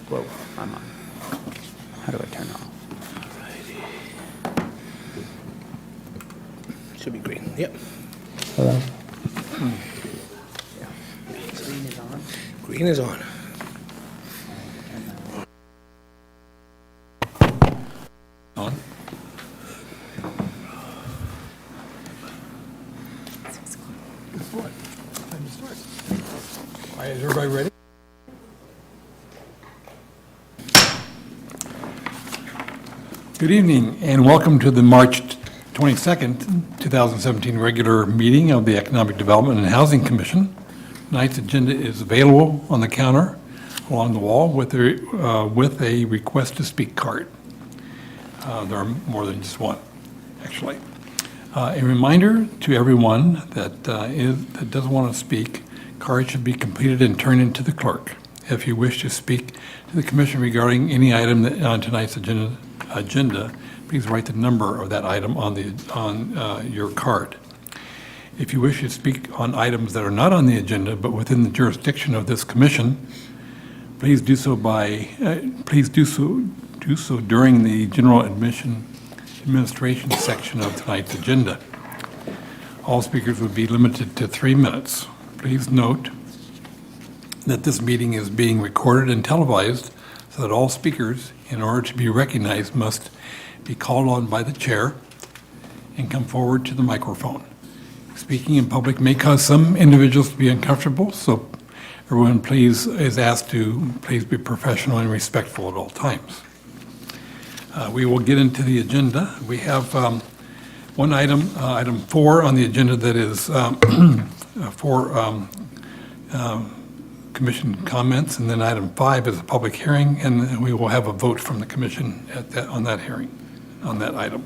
Whoa, I'm on. How do I turn it off? Should be green. Yep. Hello? Yeah. Green is on. Green is on. On. What? Time to start. All right, is everybody ready? Good evening, and welcome to the March 22nd, 2017 regular meeting of the Economic Development and Housing Commission. Tonight's agenda is available on the counter along the wall with a request to speak card. There are more than just one, actually. A reminder to everyone that doesn't want to speak, cards should be completed and turned into the clerk. If you wish to speak to the commission regarding any item on tonight's agenda, please write the number of that item on your card. If you wish to speak on items that are not on the agenda but within the jurisdiction of this commission, please do so during the general administration section of tonight's agenda. All speakers would be limited to 3 minutes. Please note that this meeting is being recorded and televised so that all speakers, in order to be recognized, must be called on by the chair and come forward to the microphone. Speaking in public may cause some individuals to be uncomfortable, so everyone is asked to please be professional and respectful at all times. We will get into the agenda. We have one item, item 4 on the agenda, that is for commission comments, and then item 5 is a public hearing, and we will have a vote from the commission on that hearing, on that item.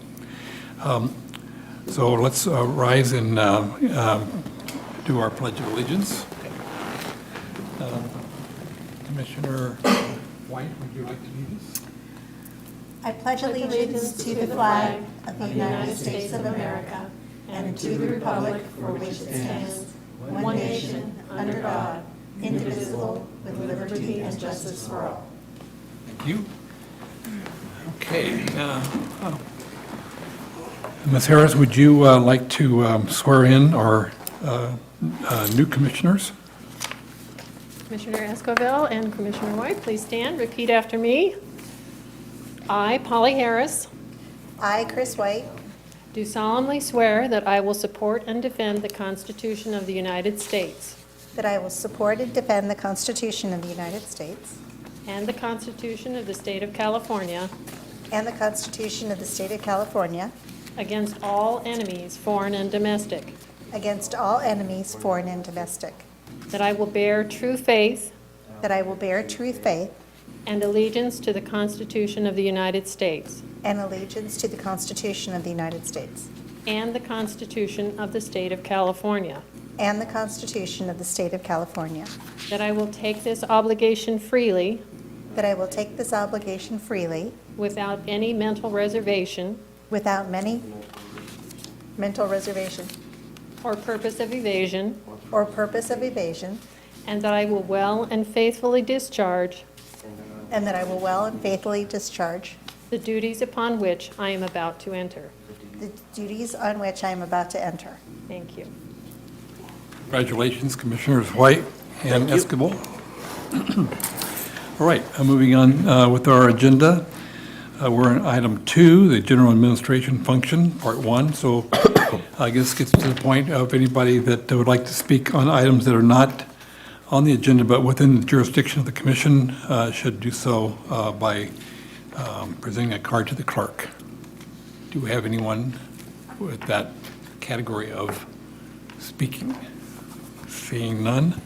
So let's rise and do our Pledge of Allegiance. Commissioner White, would you like to lead us? I pledge allegiance to the flag of the United States of America and to the republic for which it stands, one nation, under God, indivisible, with liberty and justice for all. Thank you. Okay. Ms. Harris, would you like to swear in our new commissioners? Commissioner Escovel and Commissioner White, please stand. Repeat after me. I, Polly Harris, I, Chris White, do solemnly swear that I will support and defend the Constitution of the United States that I will support and defend the Constitution of the United States and the Constitution of the State of California and the Constitution of the State of California against all enemies, foreign and domestic, against all enemies, foreign and domestic, that I will bear true faith that I will bear true faith and allegiance to the Constitution of the United States and allegiance to the Constitution of the United States and the Constitution of the State of California, and the Constitution of the State of California, that I will take this obligation freely that I will take this obligation freely without any mental reservation without many mental reservation or purpose of evasion, or purpose of evasion, and that I will well and faithfully discharge and that I will well and faithfully discharge the duties upon which I am about to enter. the duties on which I am about to enter. Thank you. Congratulations, Commissioners White and Escobar. All right, moving on with our agenda. We're on item 2, the general administration function, part 1. So I guess gets to the point of anybody that would like to speak on items that are not on the agenda but within the jurisdiction of the commission should do so by presenting a card to the clerk. Do we have anyone with that category of speaking? Seeing none,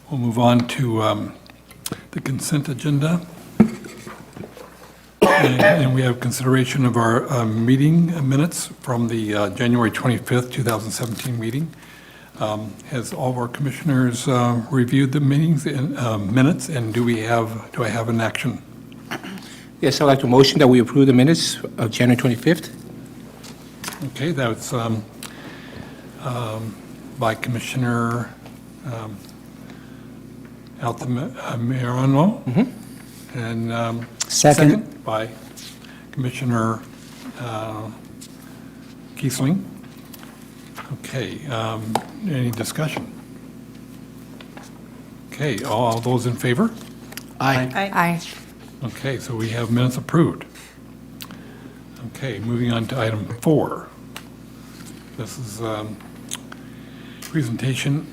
we'll move on to the consent agenda. And we have consideration of our meeting minutes from the January 25th, 2017 meeting. Has all of our commissioners reviewed the meetings and minutes, and do I have an action? Yes, I'd like to motion that we approve the minutes of January 25th. Okay, that's by Commissioner Altamirano. And Second. by Commissioner Kiesling. Okay, any discussion? Okay, all those in favor? Aye. Okay, so we have minutes approved. Okay, moving on to item 4. This is presentation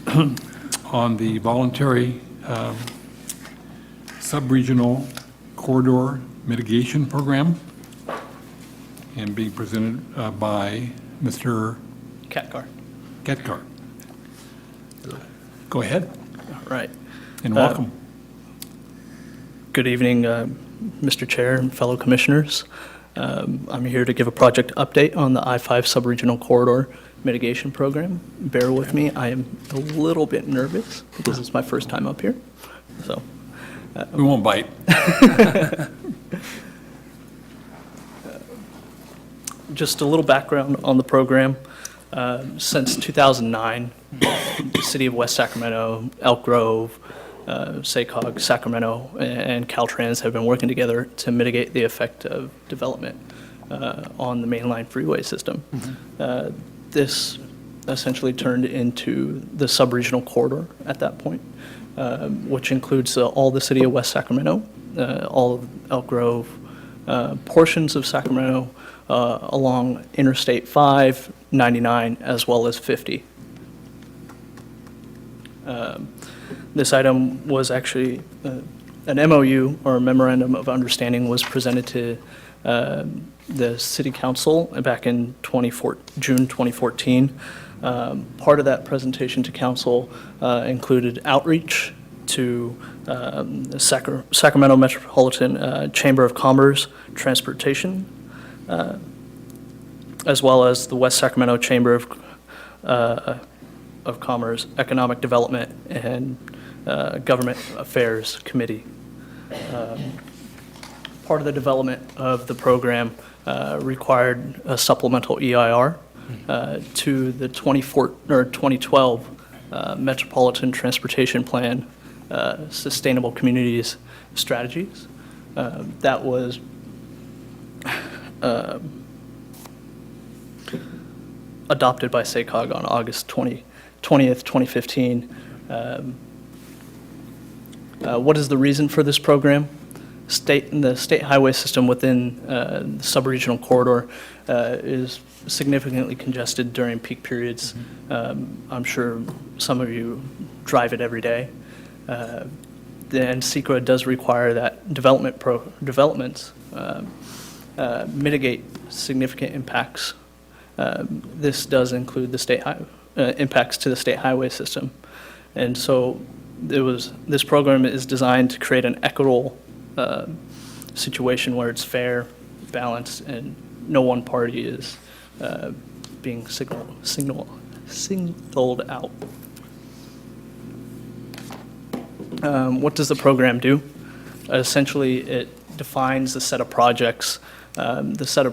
on the voluntary sub-regional corridor mitigation program, and being presented by Mr. Catkar. Getkar. Go ahead All right. and welcome. Good evening, Mr. Chair and fellow commissioners. I'm here to give a project update on the I-5 Subregional Corridor Mitigation Program. Bear with me, I am a little bit nervous because it's my first time up here. So, We won't bite. just a little background on the program. Since 2009, the City of West Sacramento, Elk Grove, SACOG, Sacramento, and Caltrans have been working together to mitigate the effect of development on the mainline freeway system. This essentially turned into the subregional corridor at that point, which includes all the City of West Sacramento, all of Elk Grove, portions of Sacramento along Interstate 5, 99, as well as 50. This item was actually an MOU, or a Memorandum of Understanding, was presented to the City Council back in June 2014. Part of that presentation to Council included outreach to the Sacramento Metropolitan Chamber of Commerce, Transportation, as well as the West Sacramento Chamber of Commerce, Economic Development, and Government Affairs Committee. Part of the development of the program required a supplemental EIR to the 2012 Metropolitan Transportation Plan Sustainable Communities Strategies. That was adopted by SACOG on August 20th, 2015. What is the reason for this program? The state highway system within the subregional corridor is significantly congested during peak periods. I'm sure some of you drive it every day. And SECRA does require that developments mitigate significant impacts. This does include the impacts to the state highway system. And so this program is designed to create an equitable situation where it's fair, balanced, and no one party is being singled out. What does the program do? Essentially, it defines the set of projects, the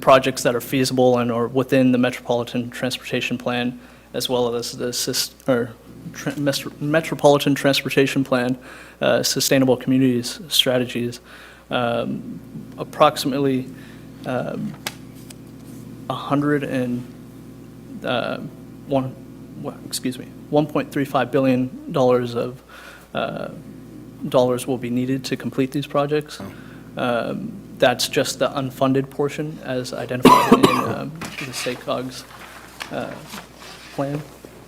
projects that are feasible and are within the Metropolitan Transportation Plan, as well as the Metropolitan Transportation Plan Sustainable Communities Strategies. Approximately 1.35 billion of dollars will be needed to complete these projects. That's just the unfunded portion as identified in the SACOG's plan.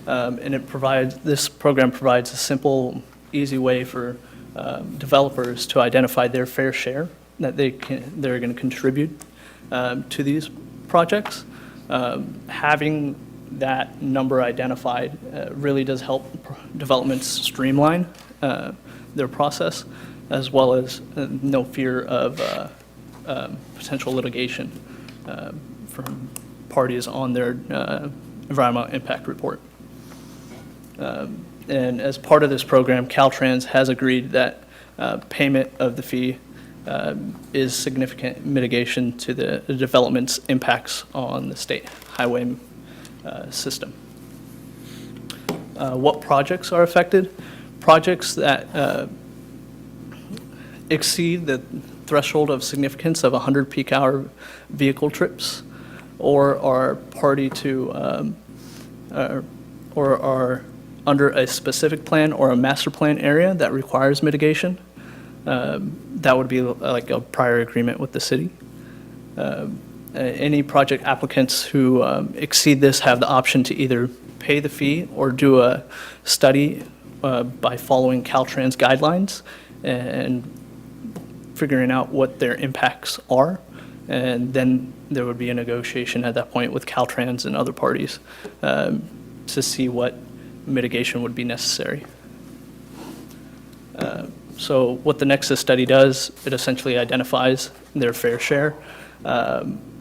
And this program provides a simple, easy way for developers to identify their fair share that they're going to contribute to these projects. Having that number identified really does help developments streamline their process, as well as no fear of potential litigation from parties on their environmental impact report. And as part of this program, Caltrans has agreed that payment of the fee is significant mitigation to the development's impacts on the state highway system. What projects are affected? Projects that exceed the threshold of significance of 100 peak hour vehicle trips, or are party to, or are under a specific plan or a master plan area that requires mitigation. That would be like a prior agreement with the city. Any project applicants who exceed this have the option to either pay the fee or do a study by following Caltrans guidelines and figuring out what their impacts are. And then there would be a negotiation at that point with Caltrans and other parties to see what mitigation would be necessary. So what the Nexus study does, it essentially identifies their fair share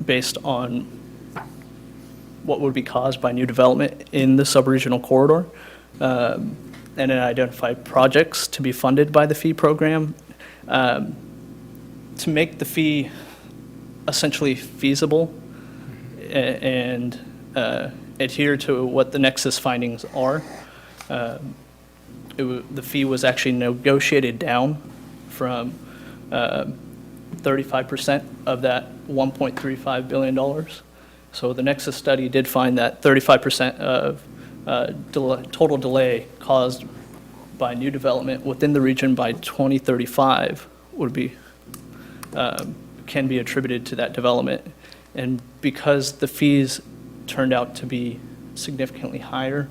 based on what would be caused by new development in the subregional corridor, and it identified projects to be funded by the fee program to make the fee essentially feasible and adhere to what the Nexus findings are. The fee was actually negotiated down from 35% of that $1.35 billion. So the Nexus study did find that 35% of total delay caused by new development within the region by 2035 would be, can be attributed to that development. And because the fees turned out to be significantly higher,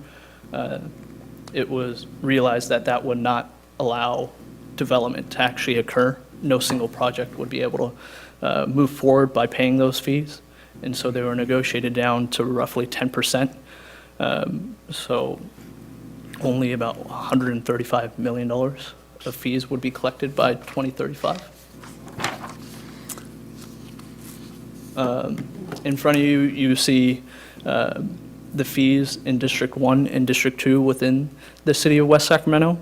it was realized that that would not allow development to actually occur. No single project would be able to move forward by paying those fees. And so they were negotiated down to roughly 10%. So only about $135 million of fees would be collected by 2035. In front of you, you see the fees in District 1 and District 2 within the city of West Sacramento.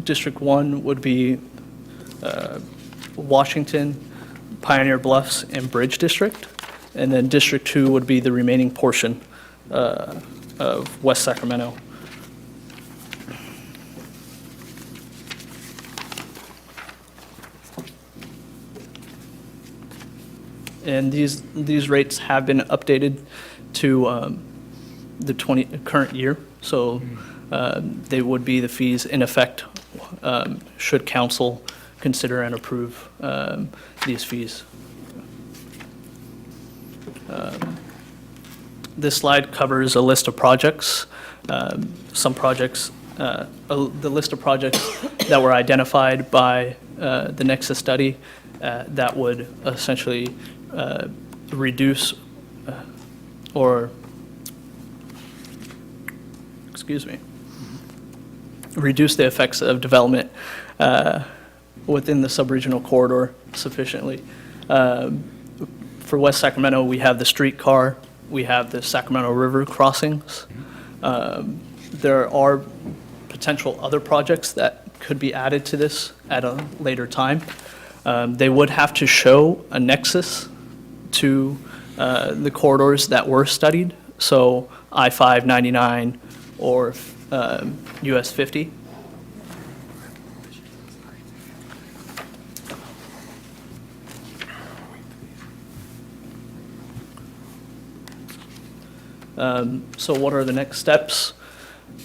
District 1 would be Washington, Pioneer Bluffs, and Bridge District. And then District 2 would be the remaining portion of West Sacramento. And these rates have been updated to the current year. So they would be the fees in effect should council consider and approve these fees. This slide covers a list of projects. Some projects, the list of projects that were identified by the Nexus study that would essentially reduce reduce the effects of development within the subregional corridor sufficiently. For West Sacramento, we have the streetcar, we have the Sacramento River crossings. There are potential other projects that could be added to this at a later time. They would have to show a nexus to the corridors that were studied, so I-599 or US 50. So what are the next steps,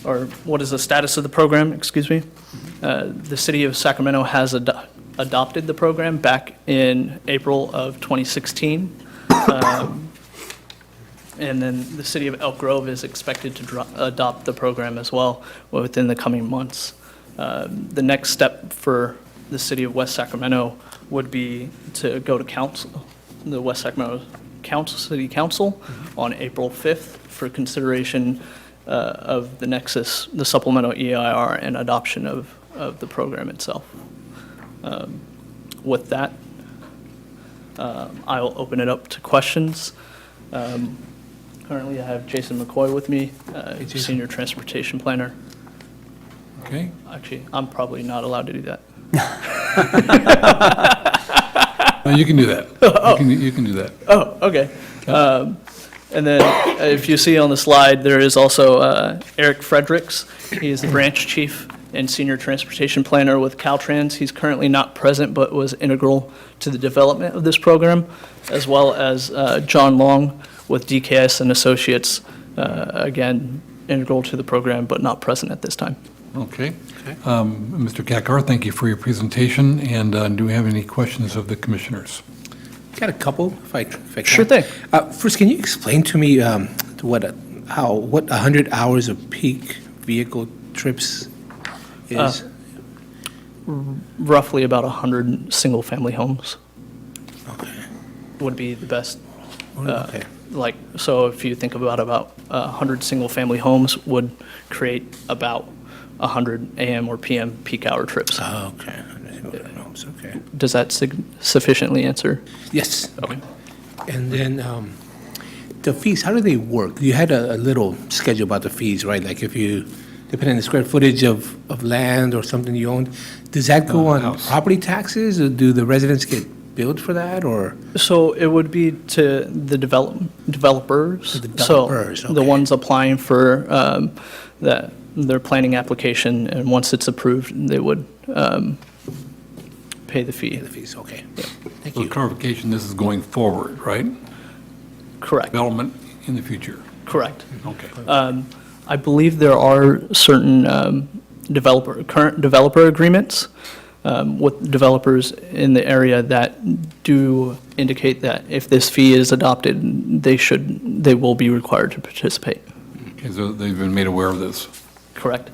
or what is the status of the program, excuse me? The city of Sacramento has adopted the program back in April of 2016. And then the city of Elk Grove is expected to adopt the program as well within the coming months. The next step for the city of West Sacramento would be to go to council, the West Sacramento City Council on April 5th for consideration of the Nexus, the supplemental EIR, and adoption of the program itself. With that, I will open it up to questions. Currently, I have Jason McCoy with me, Senior Transportation Planner. Okay. Actually, I'm probably not allowed to do that. No, you can do that. You can do that. Oh, okay. And then if you see on the slide, there is also Eric Fredericks. He is the branch chief and Senior Transportation Planner with Caltrans. He's currently not present, but was integral to the development of this program, as well as John Long with DKS and Associates, again, integral to the program, but not present at this time. Okay. Mr. Kakar, thank you for your presentation, and do we have any questions of the commissioners? Got a couple, if I can. Sure thing. First, can you explain to me what 100 hours of peak vehicle trips is? Roughly about 100 single-family homes Okay. would be the best. Okay. So if you think about 100 single-family homes would create about 100 AM or PM peak hour trips. Oh, okay. Okay. Does that sufficiently answer? Yes. Okay. And then the fees, how do they work? You had a little schedule about the fees, right? Like if you, depending on the square footage of land or something you owned, does that go on house. property taxes, or do the residents get billed for that, or? So it would be to the developers. To the developers, So the okay. ones applying for their planning application, and once it's approved, they would pay the fee. The fees, okay. Thank For you. clarification, this is going forward, right? Correct, Development in the future. correct. Okay. I believe there are certain current developer agreements with developers in the area that do indicate that if this fee is adopted, they will be required to participate. Okay, so they've been made aware of this. Correct.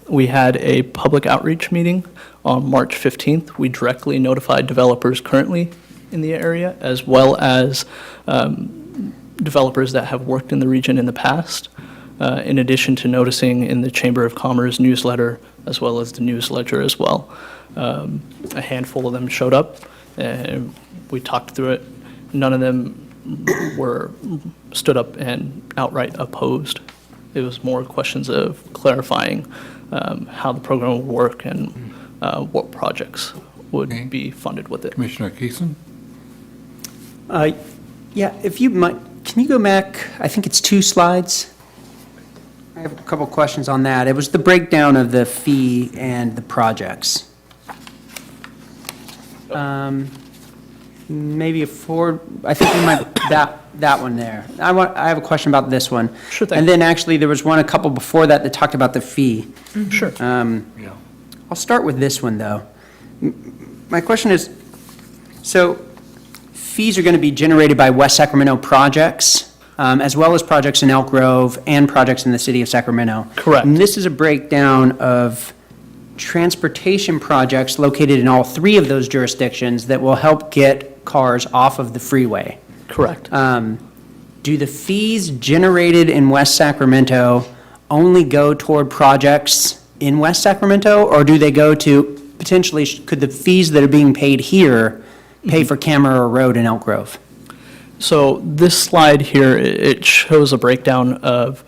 We had a public outreach meeting on March 15th. We directly notified developers currently in the area, as well as developers that have worked in the region in the past, in addition to noticing in the Chamber of Commerce newsletter, as well as the newsletter as well. A handful of them showed up, and we talked through it. None of them stood up and outright opposed. It was more questions of clarifying how the program would work and what projects would Okay. be funded with it. Commissioner Keeson? Yeah, if you might, can you go back, I think it's 2 slides? I have a couple questions on that. It was the breakdown of the fee and the projects. Maybe I think we might, that one there. I have a question about this one. Sure thing. And then actually, there was a couple before that talked about the fee. Sure. Yeah. I'll start with this one, though. My question is, so fees are going to be generated by West Sacramento projects, as well as projects in Elk Grove and projects in the city of Sacramento. Correct. And this is a breakdown of transportation projects located in all 3 of those jurisdictions that will help get cars off of the freeway. Correct. Do the fees generated in West Sacramento only go toward projects in West Sacramento, or do they go to, potentially, could the fees that are being paid here pay for Camera Road in Elk Grove? So this slide here, it shows a breakdown of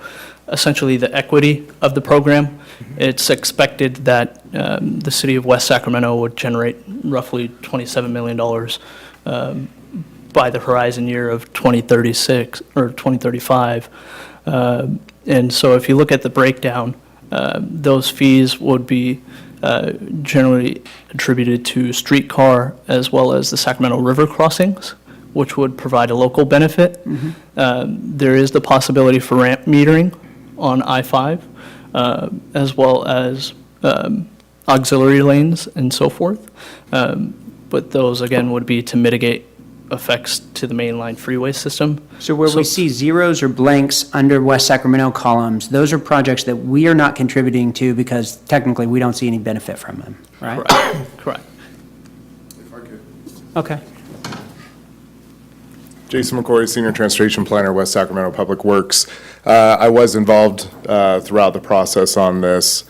essentially the equity of the program. It's expected that the city of West Sacramento would generate roughly $27 million by the horizon year of 2036 or 2035. And so if you look at the breakdown, those fees would be generally attributed to streetcar as well as the Sacramento River crossings, which would provide a local benefit. There is the possibility for ramp metering on I-5, as well as auxiliary lanes and so forth. But those, again, would be to mitigate effects to the mainline freeway system. So where we see zeros or blanks under West Sacramento columns, those are projects that we are not contributing to because technically we don't see any benefit from them, right? Correct. If I could. Okay. Jason McCoy, Senior Transportation Planner, West Sacramento Public Works. I was involved throughout the process on this.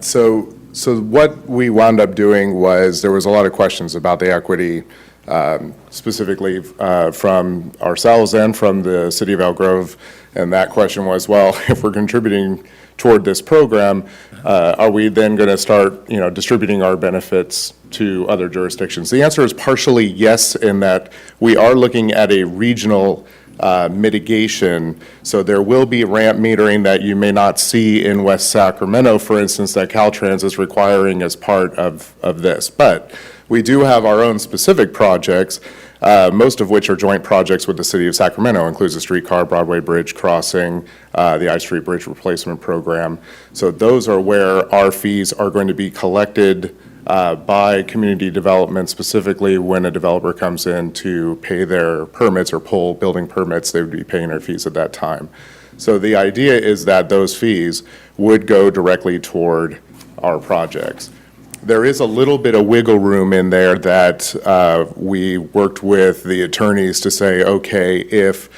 So what we wound up doing was, there was a lot of questions about the equity, specifically from ourselves and from the city of Elk Grove. And that question was, well, if we're contributing toward this program, are we then going to start, distributing our benefits to other jurisdictions? The answer is partially yes, in that we are looking at a regional mitigation. So there will be ramp metering that you may not see in West Sacramento, for instance, that Caltrans is requiring as part of this. But we do have our own specific projects, most of which are joint projects with the city of Sacramento, includes the streetcar Broadway Bridge crossing, the I Street Bridge Replacement Program. So those are where our fees are going to be collected by community development, specifically when a developer comes in to pay their permits or pull building permits, they would be paying their fees at that time. So the idea is that those fees would go directly toward our projects. There is a little bit of wiggle room in there that we worked with the attorneys to say, okay, if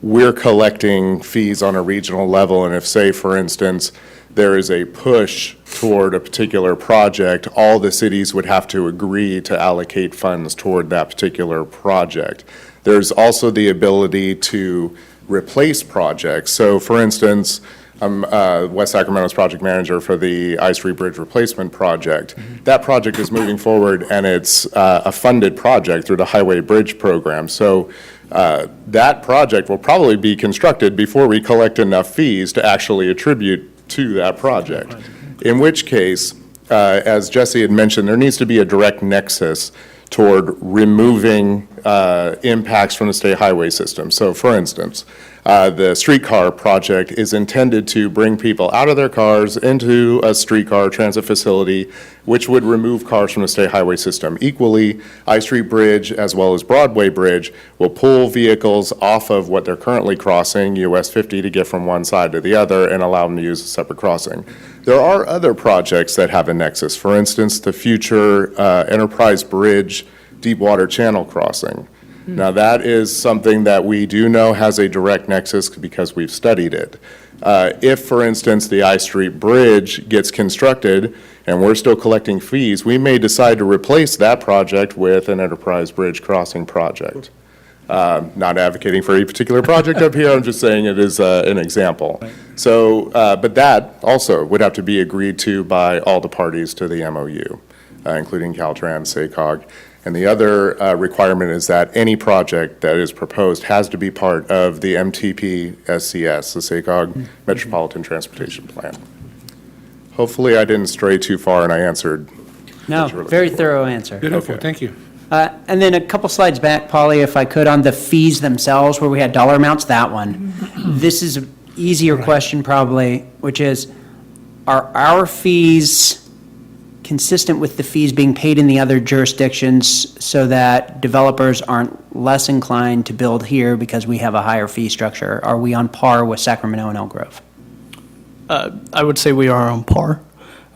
we're collecting fees on a regional level, and if, say, for instance, there is a push toward a particular project, all the cities would have to agree to allocate funds toward that particular project. There's also the ability to replace projects. So, for instance, I'm West Sacramento's project manager for the I Street Bridge Replacement Project. That project is moving forward, and it's a funded project through the Highway Bridge Program. So that project will probably be constructed before we collect enough fees to actually attribute to that project. In which case, as Jesse had mentioned, there needs to be a direct nexus toward removing impacts from the state highway system. So, for instance, the streetcar project is intended to bring people out of their cars into a streetcar transit facility, which would remove cars from the state highway system. Equally, I Street Bridge as well as Broadway Bridge will pull vehicles off of what they're currently crossing, US 50, to get from one side to the other and allow them to use a separate crossing. There are other projects that have a nexus. For instance, the future Enterprise Bridge Deepwater Channel crossing. Now, that is something that we do know has a direct nexus because we've studied it. If, for instance, the I Street Bridge gets constructed and we're still collecting fees, we may decide to replace that project with an Enterprise Bridge crossing project. Not advocating for any particular project up here, I'm just saying it is an example. So, but that also would have to be agreed to by all the parties to the MOU, including Caltrans, SACOG. And the other requirement is that any project that is proposed has to be part of the MTP SCS, the SACOG Metropolitan Transportation Plan. Hopefully I didn't stray too far and I answered. No, very thorough answer. Beautiful, thank you. And then a couple slides back, Polly, if I could, on the fees themselves, where we had dollar amounts, that one. This is an easier question probably, which is, are our fees consistent with the fees being paid in the other jurisdictions so that developers aren't less inclined to build here because we have a higher fee structure? Are we on par with Sacramento and Elk Grove? I would say we are on par,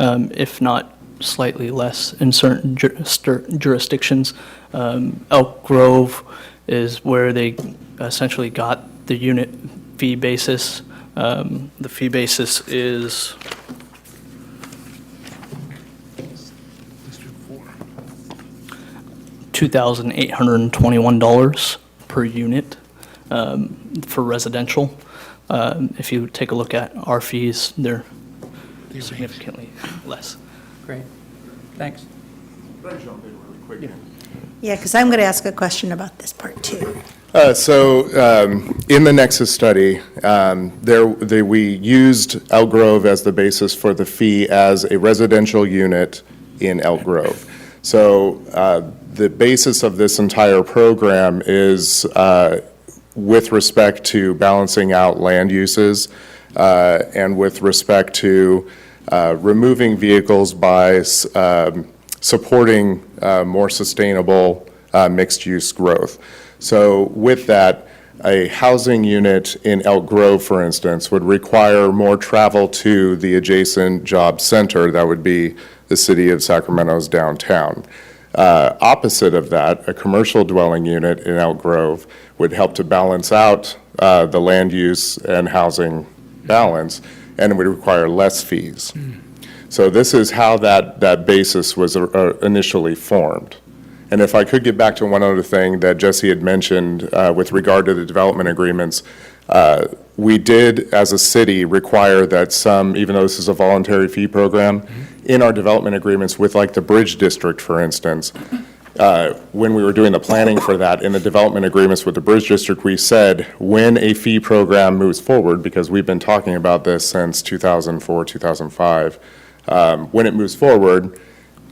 if not slightly less in certain jurisdictions. Elk Grove is where they essentially got the unit fee basis. The fee basis is $2,821 per unit for residential. If you take a look at our fees, they're significantly less. Great, thanks. Yeah, because I'm going to ask a question about this part too. In the Nexus study, we used Elk Grove as the basis for the fee as a residential unit in Elk Grove. So the basis of this entire program is with respect to balancing out land uses and with respect to removing vehicles by supporting more sustainable mixed-use growth. So with that, a housing unit in Elk Grove, for instance, would require more travel to the adjacent job center. That would be the city of Sacramento's downtown. Opposite of that, a commercial dwelling unit in Elk Grove would help to balance out the land use and housing balance, and it would require less fees. So this is how that basis was initially formed. And if I could get back to one other thing that Jesse had mentioned with regard to the development agreements, we did, as a city, require that some, even though this is a voluntary fee program, in our development agreements with like the Bridge District, for instance, when we were doing the planning for that, in the development agreements with the Bridge District, we said when a fee program moves forward, because we've been talking about this since 2004, 2005, when it moves forward,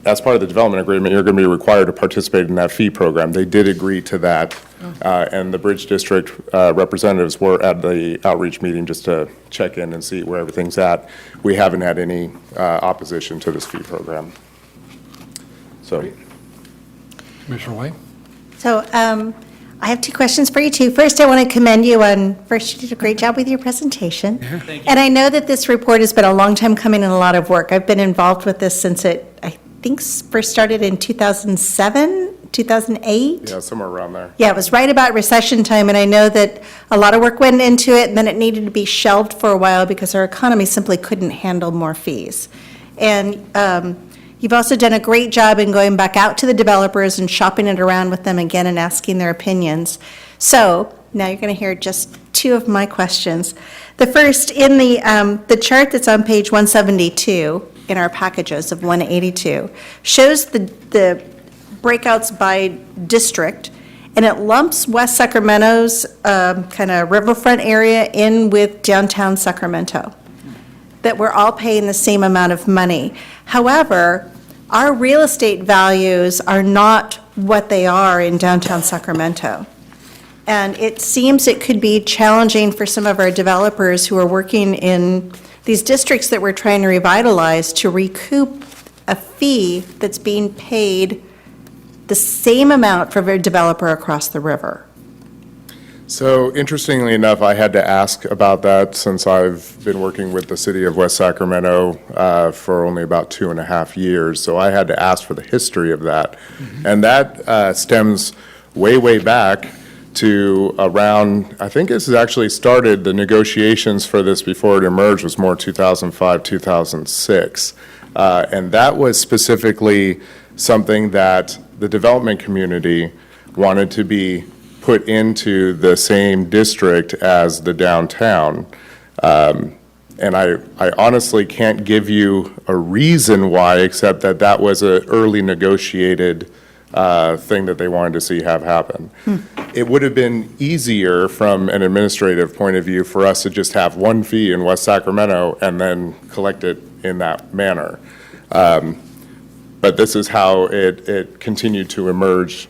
as part of the development agreement, you're going to be required to participate in that fee program. They did agree to that, and the Bridge District representatives were at the outreach meeting just to check in and see where everything's at. We haven't had any opposition to this fee program. So. Commissioner White? So I have two questions for you, too. First, I want to commend you on, first, you did a great job with your presentation. Thank you. And I know that this report has been a long time coming and a lot of work. I've been involved with this since it, I think, first started in 2007, 2008? Yeah, somewhere around there. Yeah, it was right about recession time, and I know that a lot of work went into it, and then it needed to be shelved for a while because our economy simply couldn't handle more fees. And you've also done a great job in going back out to the developers and shopping it around with them again and asking their opinions. So now you're going to hear just two of my questions. The first, in the chart that's on page 172 in our packages of 182, shows the breakouts by district, and it lumps West Sacramento's kind of riverfront area in with downtown Sacramento, that we're all paying the same amount of money. However, our real estate values are not what they are in downtown Sacramento. And it seems it could be challenging for some of our developers who are working in these districts that we're trying to revitalize to recoup a fee that's being paid the same amount for a developer across the river. So interestingly enough, I had to ask about that since I've been working with the city of West Sacramento for only about 2.5 years. So I had to ask for the history of that. And that stems way, way back to around, I think this has actually started, the negotiations for this before it emerged was more 2005, 2006. And that was specifically something that the development community wanted to be put into the same district as the downtown. And I honestly can't give you a reason why, except that that was an early negotiated thing that they wanted to see have happen. It would have been easier from an administrative point of view for us to just have one fee in West Sacramento and then collect it in that manner. But this is how it continued to emerge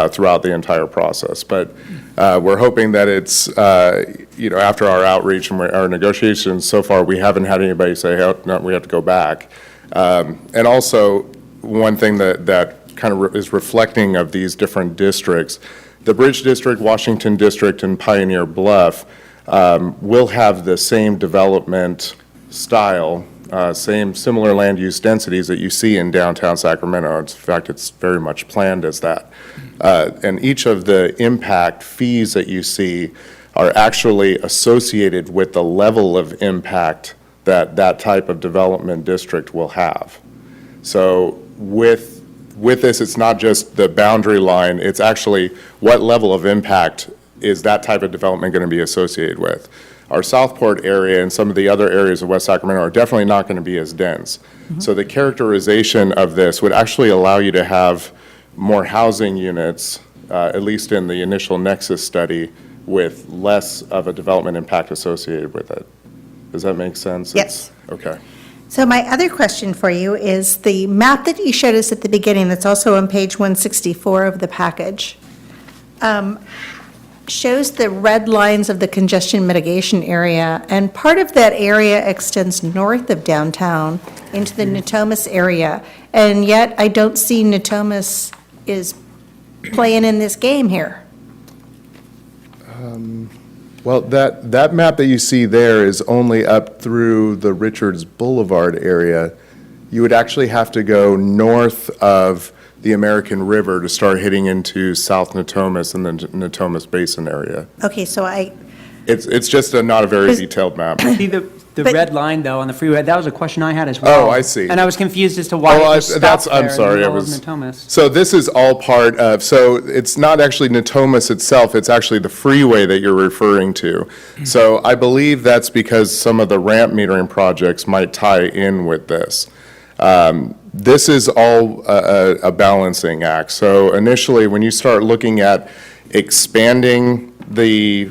throughout the entire process. But we're hoping that it's, after our outreach and our negotiations, so far, we haven't had anybody say, oh, no, we have to go back. And also, one thing that kind of is reflecting of these different districts, the Bridge District, Washington District, and Pioneer Bluff will have the same development style, similar land use densities that you see in downtown Sacramento. In fact, it's very much planned as that. And each of the impact fees that you see are actually associated with the level of impact that that type of development district will have. So with this, it's not just the boundary line, it's actually what level of impact is that type of development going to be associated with. Our Southport area and some of the other areas of West Sacramento are definitely not going to be as dense. So the characterization of this would actually allow you to have more housing units, at least in the initial nexus study, with less of a development impact associated with it. Does that make sense? Yes. Okay. So my other question for you is the map that you showed us at the beginning, that's also on page 164 of the package, shows the red lines of the congestion mitigation area, and part of that area extends north of downtown into the Natomas area, and yet I don't see Natomas is playing in this game here. Well, that map that you see there is only up through the Richards Boulevard area. You would actually have to go north of the American River to start hitting into South Natomas and the Natomas Basin area. Okay, so It's just not a very detailed map. See, the But- red line, though, on the freeway, that was a question I had as well. Oh, I see. And I was confused as to why it was stopped there I'm in the sorry, middle of Natomas. So this is all part of, so it's not actually Natomas itself, it's actually the freeway that you're referring to. So I believe that's because some of the ramp metering projects might tie in with this. This is all a balancing act. So initially, when you start looking at expanding the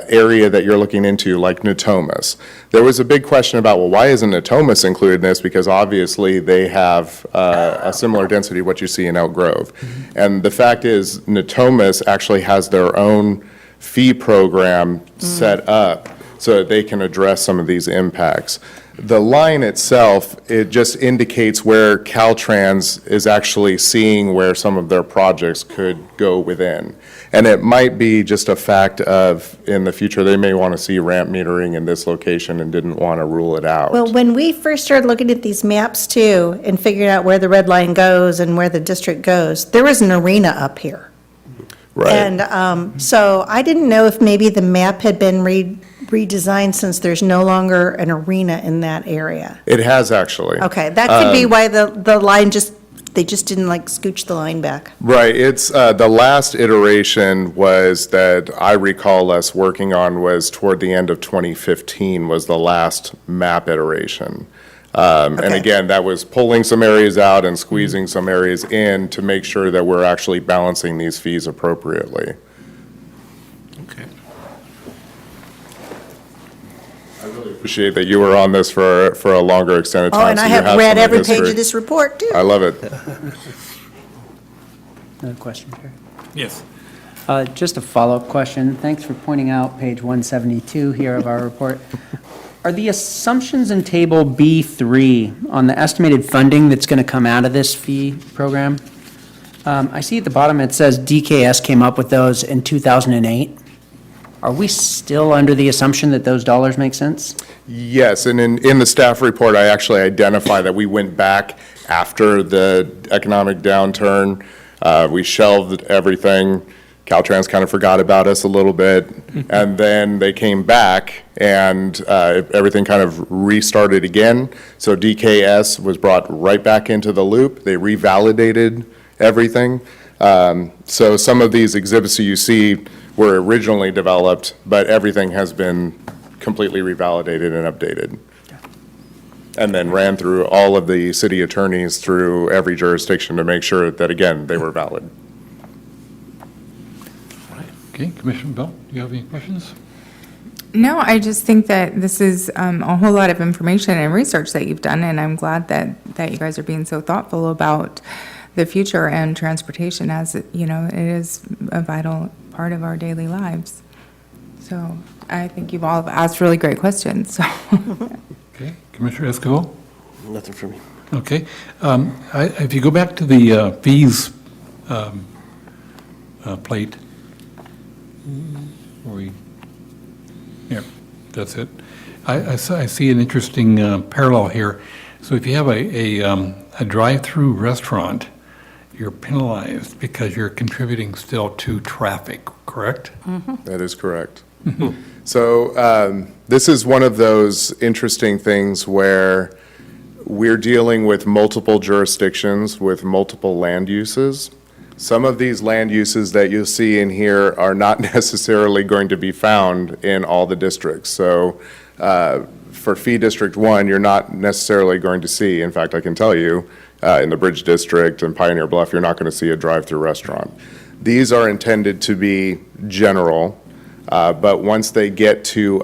area that you're looking into, like Natomas, there was a big question about, well, why isn't Natomas included in this? Because obviously they have a similar density to what you see in Elk Grove. And the fact is, Natomas actually has their own fee program set up so that they can address some of these impacts. The line itself, it just indicates where Caltrans is actually seeing where some of their projects could go within. And it might be just a fact of, in the future, they may want to see ramp metering in this location and didn't want to rule it out. Well, when we first started looking at these maps too, and figuring out where the red line goes and where the district goes, there was an arena up here. Right. And so I didn't know if maybe the map had been redesigned since there's no longer an arena in that area. It has actually. Okay, that could be why the line they just didn't like scooch the line back. Right, it's, the last iteration was that I recall us working on was toward the end of 2015 was the last map iteration. And Okay. again, that was pulling some areas out and squeezing some areas in to make sure that we're actually balancing these fees appropriately. Okay. I really appreciate that you were on this for a longer extended Oh, time. and so I you have some read of the every page history. of this report too. I love it. Another question, Chair. Yes. Just a follow-up question. Thanks for pointing out page 172 here of our report. Are the assumptions in table B3 on the estimated funding that's going to come out of this fee program? I see at the bottom it says DKS came up with those in 2008. Are we still under the assumption that those dollars make sense? Yes, and in the staff report, I actually identify that we went back after the economic downturn. We shelved everything. Caltrans kind of forgot about us a little bit, and then they came back, and everything kind of restarted again. So DKS was brought right back into the loop. They revalidated everything. So some of these exhibits that you see were originally developed, but everything has been completely revalidated and updated. And then ran through all of the city attorneys through every jurisdiction to make sure that, again, they were valid. Okay, Commissioner Bell, do you have any questions? No, I just think that this is a whole lot of information and research that you've done, and I'm glad that you guys are being so thoughtful about the future and transportation, as, you know, it is a vital part of our daily lives. So I think you've all asked really great questions, so. Okay, Commissioner Escobar? Nothing for me. Okay. If you go back to the fees plate, yeah, that's it. I see an interesting parallel here. So if you have a drive-through restaurant, you're penalized because you're contributing still to traffic, correct? That is correct. So this is one of those interesting things where we're dealing with multiple jurisdictions with multiple land uses. Some of these land uses that you'll see in here are not necessarily going to be found in all the districts. So for Fee District 1, you're not necessarily going to see, in fact, I can tell you, in the Bridge District and Pioneer Bluff, you're not going to see a drive-through restaurant. These are intended to be general, but once they get to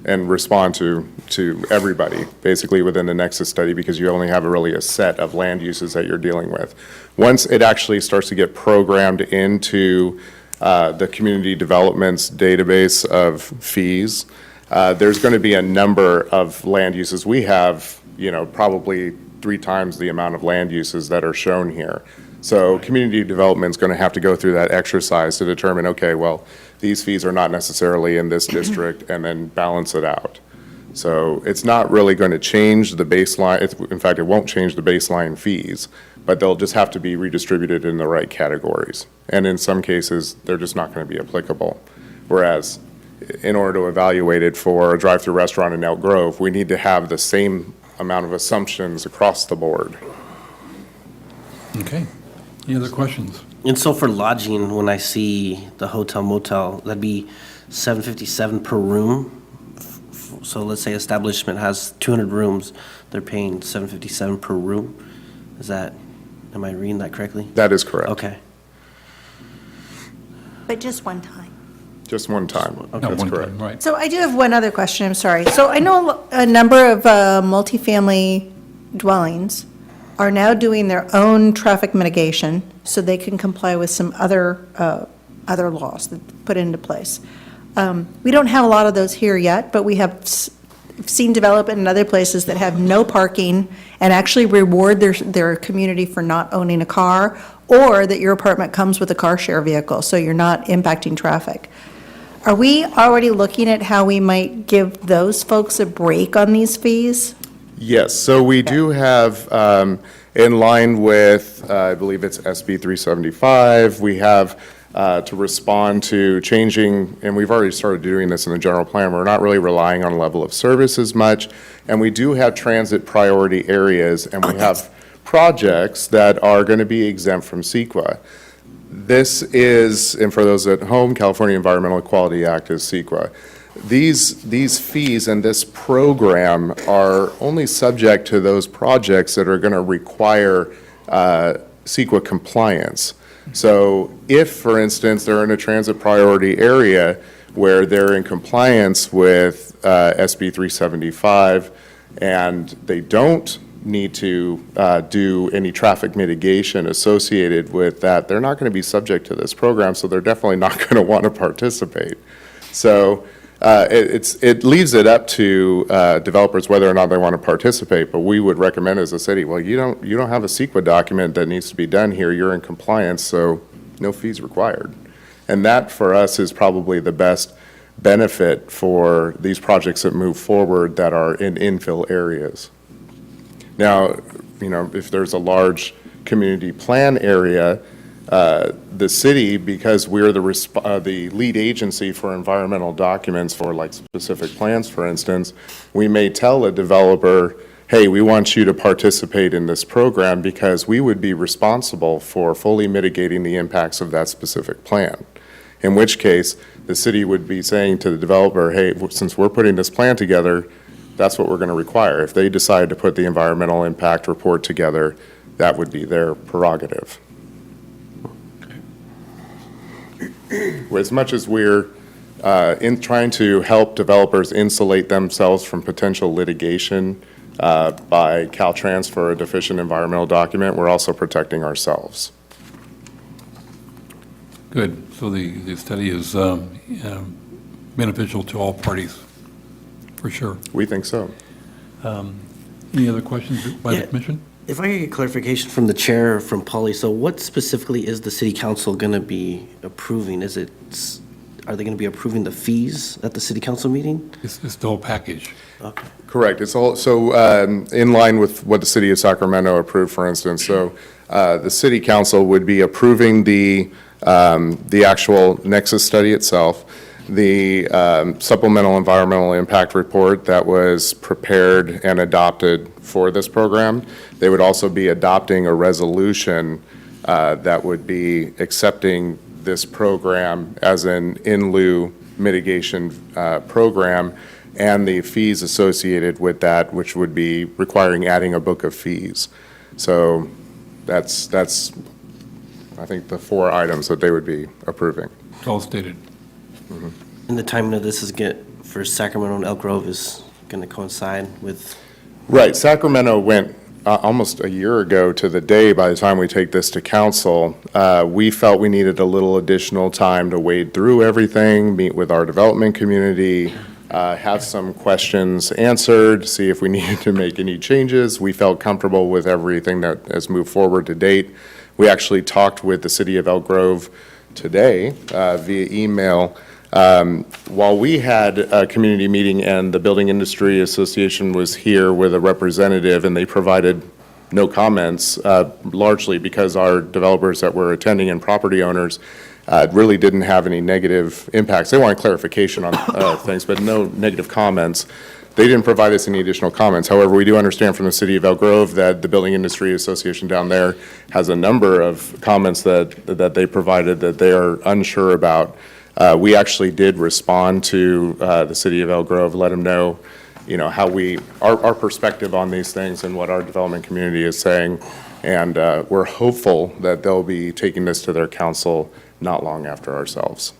and respond to everybody, basically within the Nexus study, because you only have really a set of land uses that you're dealing with. Once it actually starts to get programmed into the community development's database of fees, there's going to be a number of land uses. We have, probably 3 times the amount of land uses that are shown here. So community development's going to have to go through that exercise to determine, okay, well, these fees are not necessarily in this district, and then balance it out. So it's not really going to change the baseline. In fact, it won't change the baseline fees, but they'll just have to be redistributed in the right categories. And in some cases, they're just not going to be applicable. Whereas in order to evaluate it for a drive-through restaurant in Elk Grove, we need to have the same amount of assumptions across the board. Okay. Any other questions? And so for lodging, when I see the hotel motel, that'd be $757 per room. So let's say establishment has 200 rooms, they're paying $757 per room. Is that, am I reading that correctly? That is correct. Okay. But just one time. Just one time. Not That's one correct. time, right. So I do have one other question, I'm sorry. So I know a number of multifamily dwellings are now doing their own traffic mitigation so they can comply with some other laws that put into place. We don't have a lot of those here yet, but we have seen development in other places that have no parking and actually reward their community for not owning a car, or that your apartment comes with a car share vehicle, so you're not impacting traffic. Are we already looking at how we might give those folks a break on these fees? Yes, so we do have, in line with, I believe it's SB 375, we have to respond to changing, and we've already started doing this in the general plan, we're not really relying on level of service as much, and we do have transit priority areas, and we have projects that are going to be exempt from CEQA. This is, and for those at home, California Environmental Equality Act is CEQA. These fees and this program are only subject to those projects that are going to require CEQA compliance. So if, for instance, they're in a transit priority area where they're in compliance with SB 375 and they don't need to do any traffic mitigation associated with that, they're not going to be subject to this program, so they're definitely not going to want to participate. So it leaves it up to developers whether or not they want to participate, but we would recommend as a city, well, you don't have a CEQA document that needs to be done here, you're in compliance, so no fees required. And that, for us, is probably the best benefit for these projects that move forward that are in infill areas. Now, if there's a large community plan area, the city, because we're the lead agency for environmental documents for like specific plans, for instance, we may tell a developer, hey, we want you to participate in this program because we would be responsible for fully mitigating the impacts of that specific plan. In which case, the city would be saying to the developer, hey, since we're putting this plan together, that's what we're going to require. If they decide to put the environmental impact report together, that would be their prerogative. As much as we're in trying to help developers insulate themselves from potential litigation by Caltrans for a deficient environmental document, we're also protecting ourselves. Good. So the study is beneficial to all parties, for sure. We think so. Any other questions by the Yeah. commission? If I get clarification from the chair or from Polly, so what specifically is the city council going to be approving? Are they going to be approving the fees at the city council meeting? It's the whole package. Okay. Correct. It's also in line with what the city of Sacramento approved, for instance. So the city council would be approving the actual Nexus study itself, the supplemental environmental impact report that was prepared and adopted for this program. They would also be adopting a resolution that would be accepting this program as an in lieu mitigation program and the fees associated with that, which would be requiring adding a book of fees. So that's I think the 4 items that they would be approving. It's all stated. And the timing of this for Sacramento and Elk Grove is going to coincide with? Right. Sacramento went almost a year ago to the day by the time we take this to council. We felt we needed a little additional time to wade through everything, meet with our development community, have some questions answered, see if we needed to make any changes. We felt comfortable with everything that has moved forward to date. We actually talked with the city of Elk Grove today via email. While we had a community meeting and the Building Industry Association was here with a representative and they provided no comments, largely because our developers that were attending and property owners really didn't have any negative impacts. They wanted clarification on things, but no negative comments. They didn't provide us any additional comments. However, we do understand from the city of Elk Grove that the Building Industry Association down there has a number of comments that they provided that they are unsure about. We actually did respond to the city of Elk Grove, let them know, how our perspective on these things and what our development community is saying. And we're hopeful that they'll be taking this to their council not long after ourselves.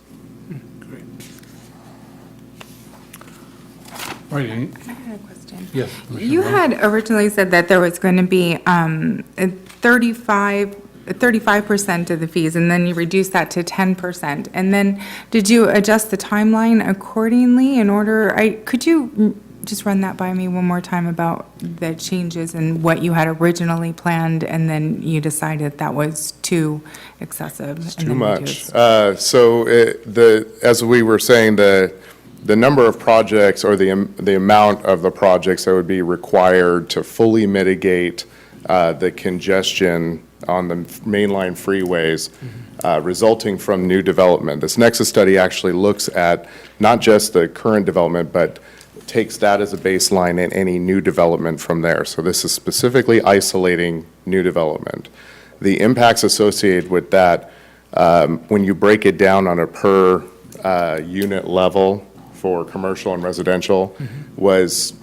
All right, any- I had a question. yes. Commissioner You White? had originally said that there was going to be 35% of the fees, and then you reduced that to 10%. And then, did you adjust the timeline accordingly in order, could you just run that by me one more time about the changes and what you had originally planned, and then you decided that was too excessive? It's too much. As we were saying, the number of projects or the amount of the projects that would be required to fully mitigate the congestion on the mainline freeways resulting from new development. This Nexus study actually looks at not just the current development, but takes that as a baseline and any new development from there. So this is specifically isolating new development. The impacts associated with that, when you break it down on a per unit level for commercial and residential, was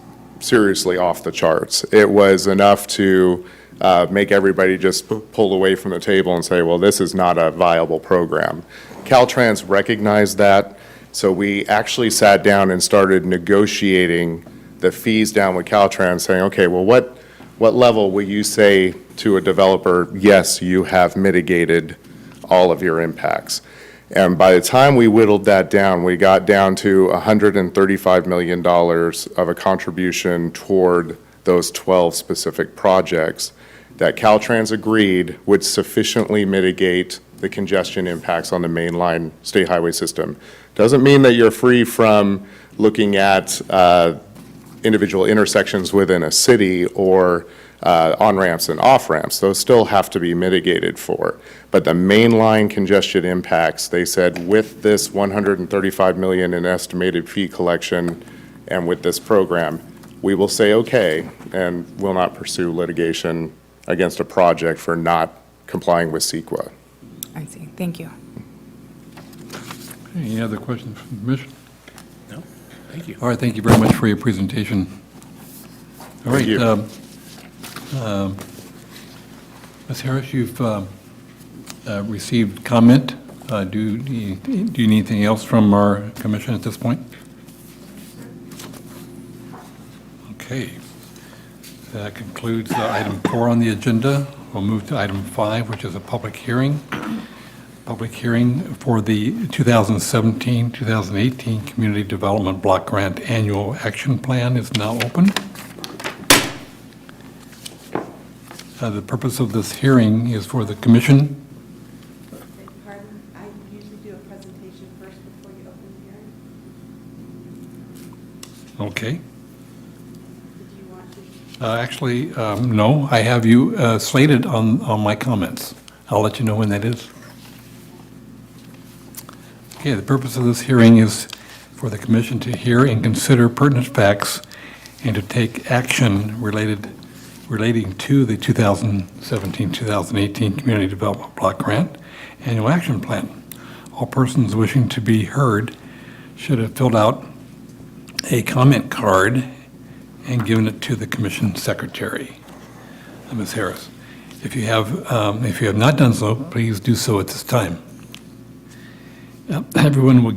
seriously off the charts. It was enough to make everybody just pull away from the table and say, well, this is not a viable program. Caltrans recognized that, so we actually sat down and started negotiating the fees down with Caltrans, saying, okay, well, what level will you say to a developer, yes, you have mitigated all of your impacts? And by the time we whittled that down, we got down to $135 million of a contribution toward those 12 specific projects that Caltrans agreed would sufficiently mitigate the congestion impacts on the mainline state highway system. Doesn't mean that you're free from looking at individual intersections within a city or on-ramps and off-ramps. Those still have to be mitigated for. But the mainline congestion impacts, they said, with this $135 million in estimated fee collection and with this program, we will say okay and will not pursue litigation against a project for not complying with CEQA. I see, thank you. Any other questions from the commission? No? Thank you. All right, thank you very much for your presentation. All right. Thank you. Ms. Harris, you've received comment. Do you need anything else from our commission at this point? Okay. That concludes item 4 on the agenda. We'll move to item 5, which is a public hearing. Public hearing for the 2017-2018 Community Development Block Grant Annual Action Plan is now open. The purpose of this hearing is for the commission. Pardon, I usually do a presentation first before you open the hearing. Okay. Did you want to? Actually, no, I have you slated on my comments. I'll let you know when that is. Okay, the purpose of this hearing is for the commission to hear and consider pertinent facts and to take action relating to the 2017-2018 Community Development Block Grant Annual Action Plan. All persons wishing to be heard should have filled out a comment card and given it to the commission secretary, Ms. Harris. If you have not done so, please do so at this time. Everyone will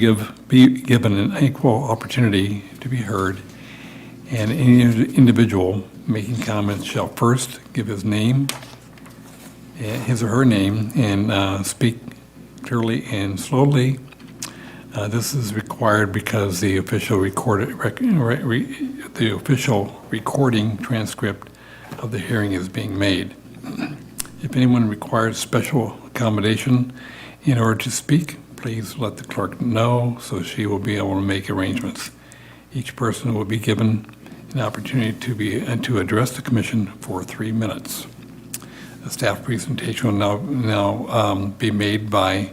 be given an equal opportunity to be heard, and any individual making comments shall first give his name, his or her name, and speak clearly and slowly. This is required because the official recording transcript of the hearing is being made. If anyone requires special accommodation in order to speak, please let the clerk know so she will be able to make arrangements. Each person will be given an opportunity to address the commission for 3 minutes. The staff presentation will now be made by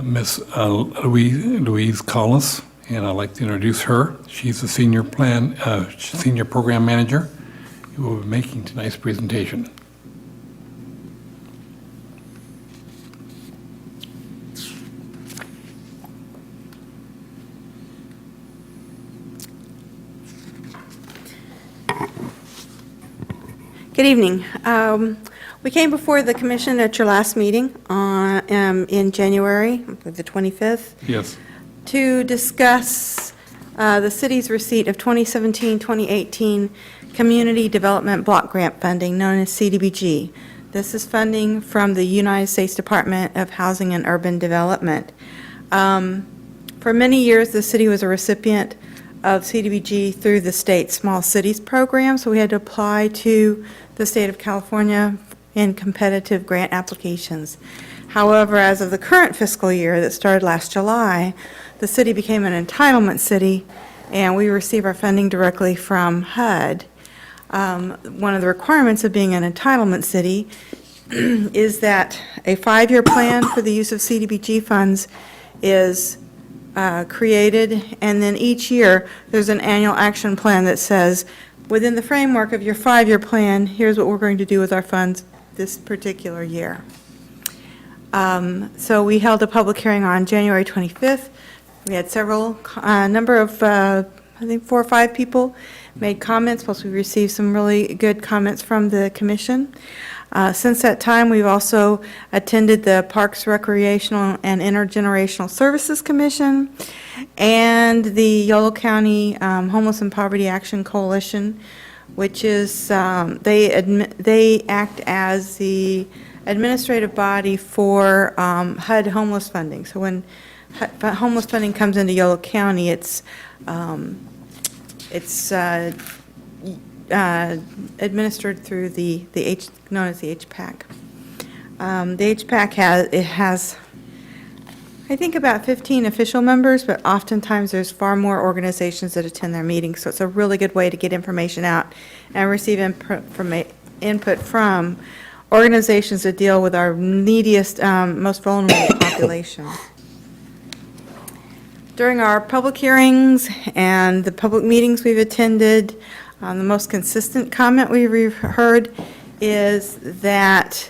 Ms. Louise Collis, and I'd like to introduce her. She's the senior program manager who will be making tonight's presentation. Good evening. We came before the commission at your last meeting in January, the 25th, Yes. to discuss the city's receipt of 2017-2018 Community Development Block Grant funding, known as CDBG. This is funding from the United States Department of Housing and Urban Development. For many years, the city was a recipient of CDBG through the state Small Cities program, so we had to apply to the state of California in competitive grant applications. However, as of the current fiscal year that started last July, the city became an entitlement city, and we receive our funding directly from HUD. One of the requirements of being an entitlement city is that a 5-year plan for the use of CDBG funds is created, and then each year, there's an annual action plan that says, within the framework of your 5-year plan, here's what we're going to do with our funds this particular year. So we held a public hearing on January 25th. We had number of, I think 4 or 5 people made comments, plus we received some really good comments from the commission. Since that time, we've also attended the Parks, Recreational, and Intergenerational Services Commission and the Yolo County Homeless and Poverty Action Coalition, which is, they act as the administrative body for HUD homeless funding. So when homeless funding comes into Yolo County, it's administered through known as the HPAC. The HPAC has, I think, about 15 official members, but oftentimes there's far more organizations that attend their meetings, so it's a really good way to get information out and receive input from organizations that deal with our neediest, most vulnerable population. During our public hearings and the public meetings we've attended, the most consistent comment we've heard is that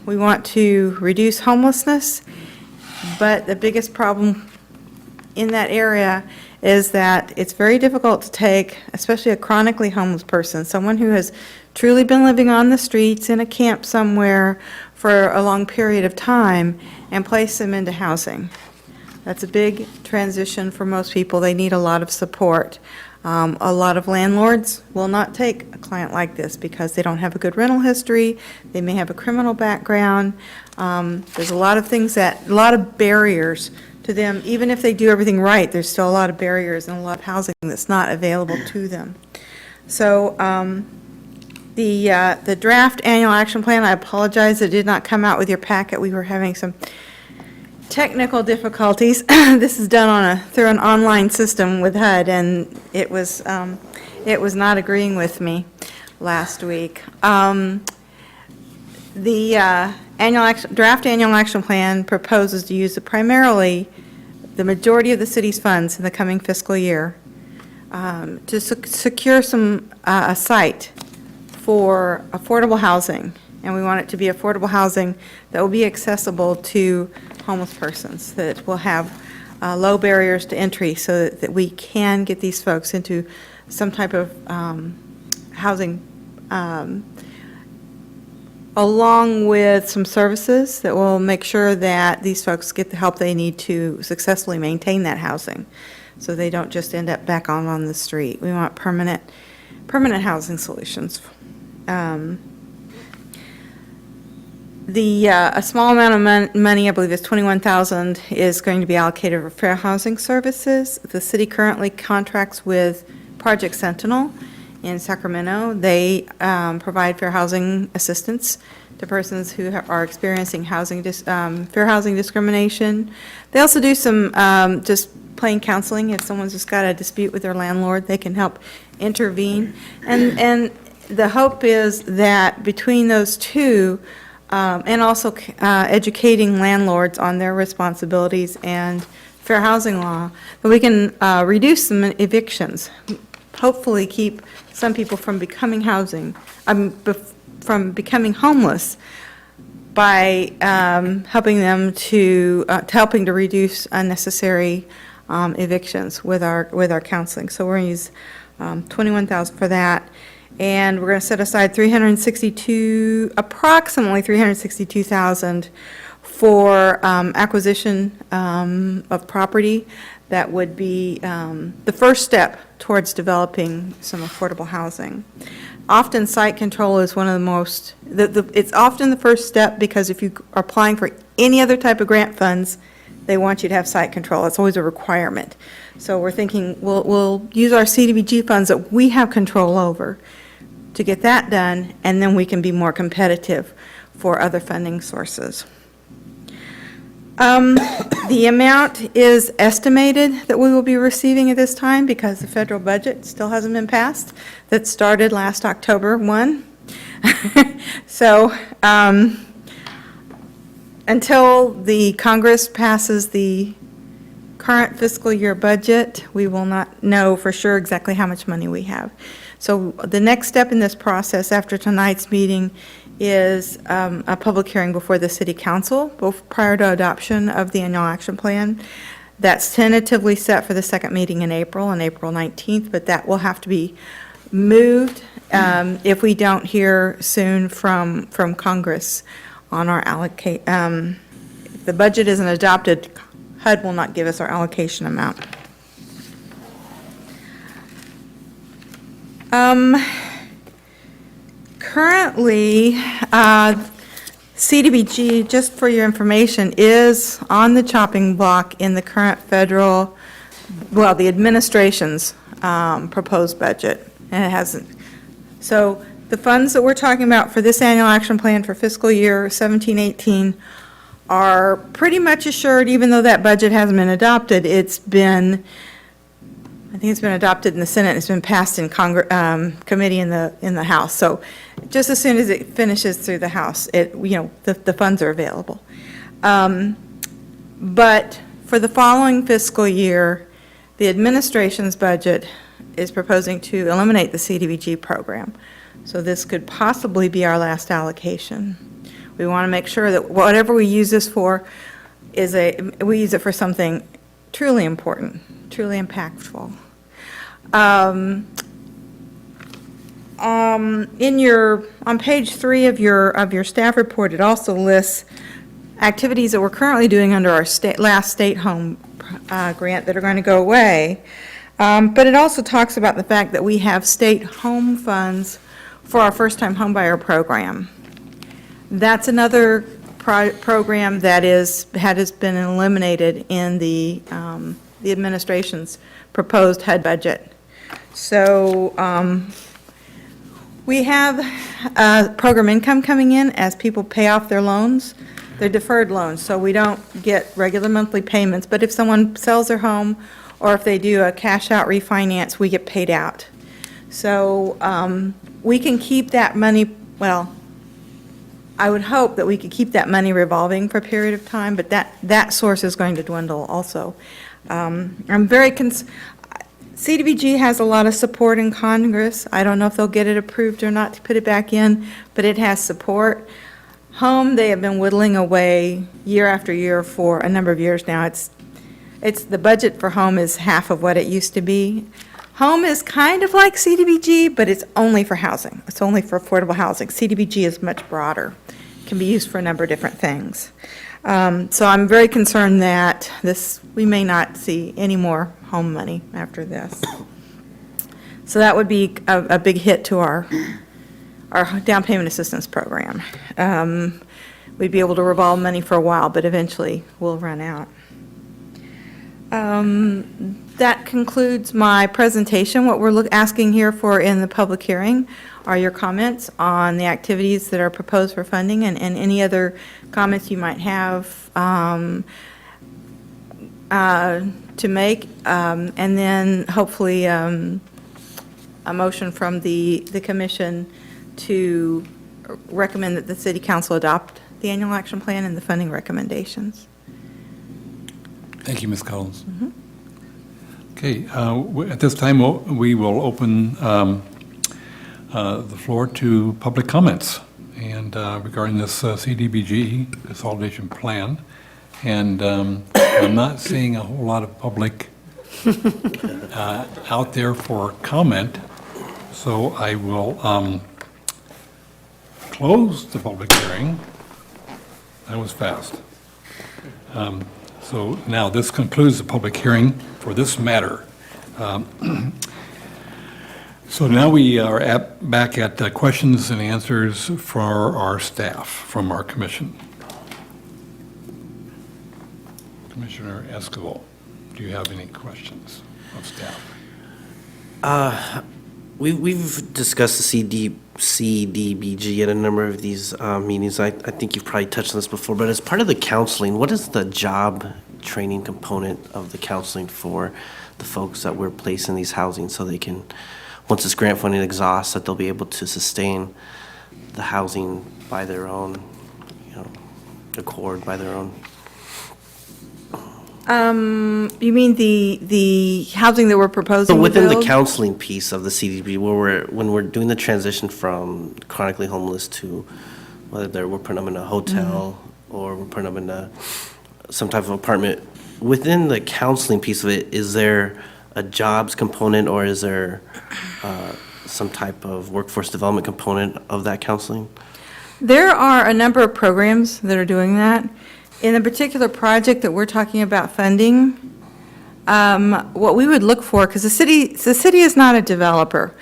we want to reduce homelessness, but the biggest problem in that area is that it's very difficult to take, especially a chronically homeless person, someone who has truly been living on the streets in a camp somewhere for a long period of time, and place them into housing. That's a big transition for most people. They need a lot of support. A lot of landlords will not take a client like this because they don't have a good rental history. They may have a criminal background. There's a lot of things a lot of barriers to them. Even if they do everything right, there's still a lot of barriers and a lot of housing that's not available to them. So the draft annual action plan, I apologize, it did not come out with your packet. We were having some technical difficulties. This is done through an online system with HUD, and it was not agreeing with me last week. The draft annual action plan proposes to use primarily the majority of the city's funds in the coming fiscal year to secure a site for affordable housing, and we want it to be affordable housing that will be accessible to homeless persons, that will have low barriers to entry, so that we can get these folks into some type of housing, along with some services that will make sure that these folks get the help they need to successfully maintain that housing, so they don't just end up back on the street. We want permanent housing solutions. A small amount of money, I believe it's $21,000, is going to be allocated for fair housing services. The city currently contracts with Project Sentinel in Sacramento. They provide fair housing assistance to persons who are experiencing fair housing discrimination. They also do some just plain counseling. If someone's just got a dispute with their landlord, they can help intervene. And the hope is that between those two, and also educating landlords on their responsibilities and fair housing law, that we can reduce some evictions, hopefully keep some people from becoming homeless by helping them helping to reduce unnecessary evictions with our counseling. So we're going to use $21,000 for that. And we're going to set aside approximately 362,000 for acquisition of property. That would be the first step towards developing some affordable housing. Often site control is one of the most, it's often the first step, because if you are applying for any other type of grant funds, they want you to have site control. It's always a requirement. So we're thinking we'll use our CDBG funds that we have control over to get that done, and then we can be more competitive for other funding sources. The amount is estimated that we will be receiving at this time because the federal budget still hasn't been passed. That started last October 1. So until the Congress passes the current fiscal year budget, we will not know for sure exactly how much money we have. So the next step in this process after tonight's meeting is a public hearing before the City Council prior to adoption of the annual action plan. That's tentatively set for the second meeting in April, on April 19th, but that will have to be moved if we don't hear soon from Congress on our allocate. If the budget isn't adopted, HUD will not give us our allocation amount. Currently, CDBG, just for your information, is on the chopping block in the current federal, well, the administration's proposed budget, and it hasn't. So the funds that we're talking about for this annual action plan for fiscal year 17-18 are pretty much assured, even though that budget hasn't been adopted. It's been, I think it's been adopted in the Senate, it's been passed in committee in the House. So just as soon as it finishes through the House, the funds are available. But for the following fiscal year, the administration's budget is proposing to eliminate the CDBG program. So this could possibly be our last allocation. We want to make sure that whatever we use this for we use it for something truly important, truly impactful. On page 3 of your staff report, it also lists activities that we're currently doing under our last state home grant that are going to go away. But it also talks about the fact that we have state home funds for our first-time homebuyer program. That's another program that has been eliminated in the administration's proposed HUD budget. So we have program income coming in as people pay off their loans. They're deferred loans, so we don't get regular monthly payments. But if someone sells their home or if they do a cash-out refinance, we get paid out. So we can keep that money, well, I would hope that we could keep that money revolving for a period of time, but that source is going to dwindle also. I'm very CDBG has a lot of support in Congress. I don't know if they'll get it approved or not to put it back in, but it has support. Home, they have been whittling away year after year for a number of years now. It's the budget for home is half of what it used to be. Home is kind of like CDBG, but it's only for housing. It's only for affordable housing. CDBG is much broader. It can be used for a number of different things. So I'm very concerned that we may not see any more home money after this. So that would be a big hit to our down payment assistance program. We'd be able to revolve money for a while, but eventually we'll run out. That concludes my presentation. What we're asking here for in the public hearing are your comments on the activities that are proposed for funding and any other comments you might have to make, and then hopefully a motion from the commission to recommend that the City Council adopt the annual action plan and the funding recommendations. Thank you, Ms. Collins. Okay, at this time, we will open the floor to public comments and regarding this CDBG consolidation plan. And I'm not seeing a whole lot of public out there for comment. So I will close the public hearing. That was fast. So now this concludes the public hearing for this matter. So now we are back at questions and answers for our staff from our commission. Commissioner Escobar, do you have any questions of staff? We've discussed the CDBG at a number of these meetings. I think you've probably touched on this before, but as part of the counseling, what is the job training component of the counseling for the folks that we're placing in these housing so they can, once this grant funding exhausts, that they'll be able to sustain the housing by their own, accord, by their own? You mean the housing that we're proposing So to within the build? counseling piece of the CDB, when we're doing the transition from chronically homeless to whether we're putting them in a hotel or we're putting them in some type of apartment, within the counseling piece of it, is there a jobs component or is there some type of workforce development component of that counseling? There are a number of programs that are doing that. In the particular project that we're talking about funding, what we would look for, because the city is not a developer.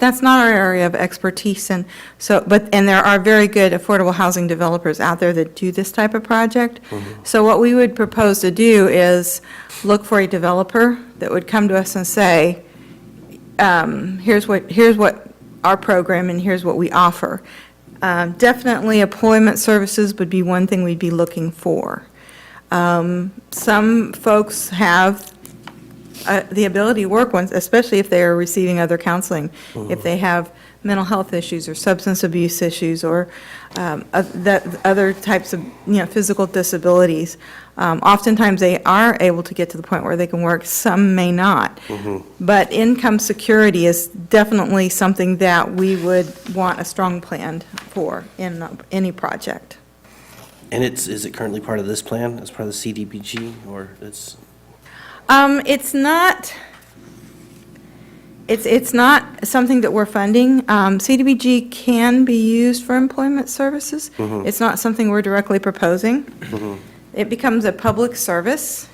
That's not our area of expertise, and there are very good affordable housing developers out there that do this type of project. So what we would propose to do is look for a developer that would come to us and say, here's what our program and here's what we offer. Definitely employment services would be one thing we'd be looking for. Some folks have the ability to work once, especially if they are receiving other counseling, if they have mental health issues or substance abuse issues or other types of physical disabilities. Oftentimes they are able to get to the point where they can work, some may not. But income security is definitely something that we would want a strong plan for in any project. And is it currently part of this plan, as part of the CDBG, or it's? It's not something that we're funding. CDBG can be used for employment services. It's not something we're directly proposing. It becomes a public service,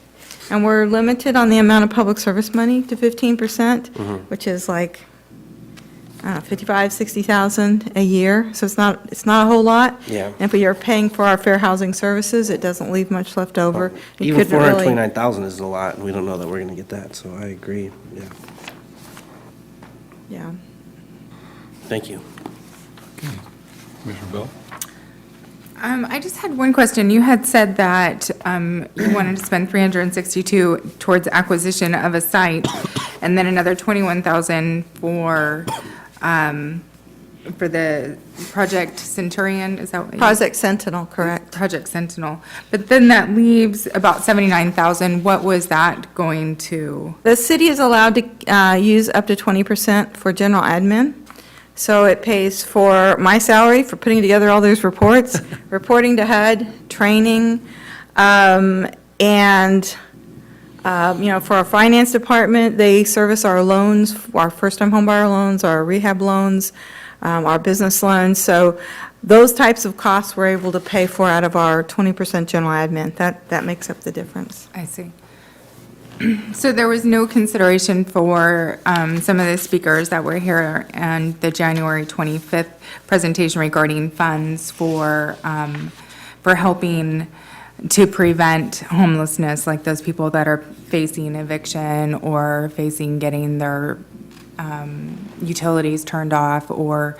and we're limited on the amount of public service money to 15%, which is like, I don't know, $55,000-$60,000 a year. So it's not a whole lot. Yeah. And if we are paying for our fair housing services, it doesn't leave much left over. You Even couldn't really- 429,000 is a lot, and we don't know that we're going to get that, so I agree, yeah. Yeah. Thank you. Commissioner Bell? I just had one question. You had said that you wanted to spend 362 towards acquisition of a site, and then another 21,000 for the Project Centurion, is that what? Project Sentinel, correct. Project Sentinel. But then that leaves about 79,000. What was that going to? The city is allowed to use up to 20% for general admin. So it pays for my salary for putting together all those reports, reporting to HUD, training, and, for our finance department, they service our loans, our first-time homebuyer loans, our rehab loans, our business loans. So those types of costs we're able to pay for out of our 20% general admin. That makes up the difference. I see. So there was no consideration for some of the speakers that were here and the January 25th presentation regarding funds for helping to prevent homelessness, like those people that are facing eviction or facing getting their utilities turned off, or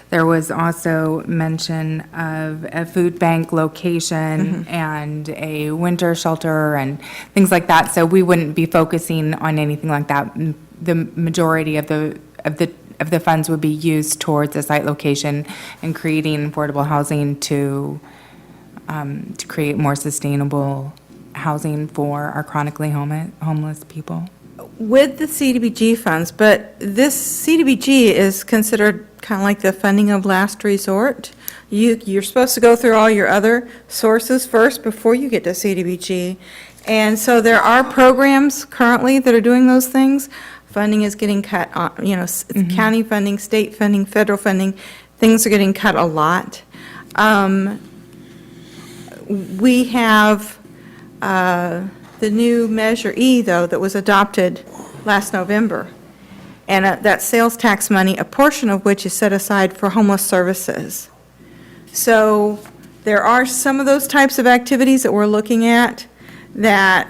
there was also mention of a food bank location and a winter shelter and things like that. So we wouldn't be focusing on anything like that. The majority of the funds would be used towards a site location and creating affordable housing to create more sustainable housing for our chronically homeless people. With the CDBG funds, but this CDBG is considered kind of like the funding of last resort. You're supposed to go through all your other sources first before you get to CDBG. And so there are programs currently that are doing those things. funding is getting cut, county funding, state funding, federal funding, things are getting cut a lot. We have the new Measure E, though, that was adopted last November. And that sales tax money, a portion of which is set aside for homeless services. So there are some of those types of activities that we're looking at that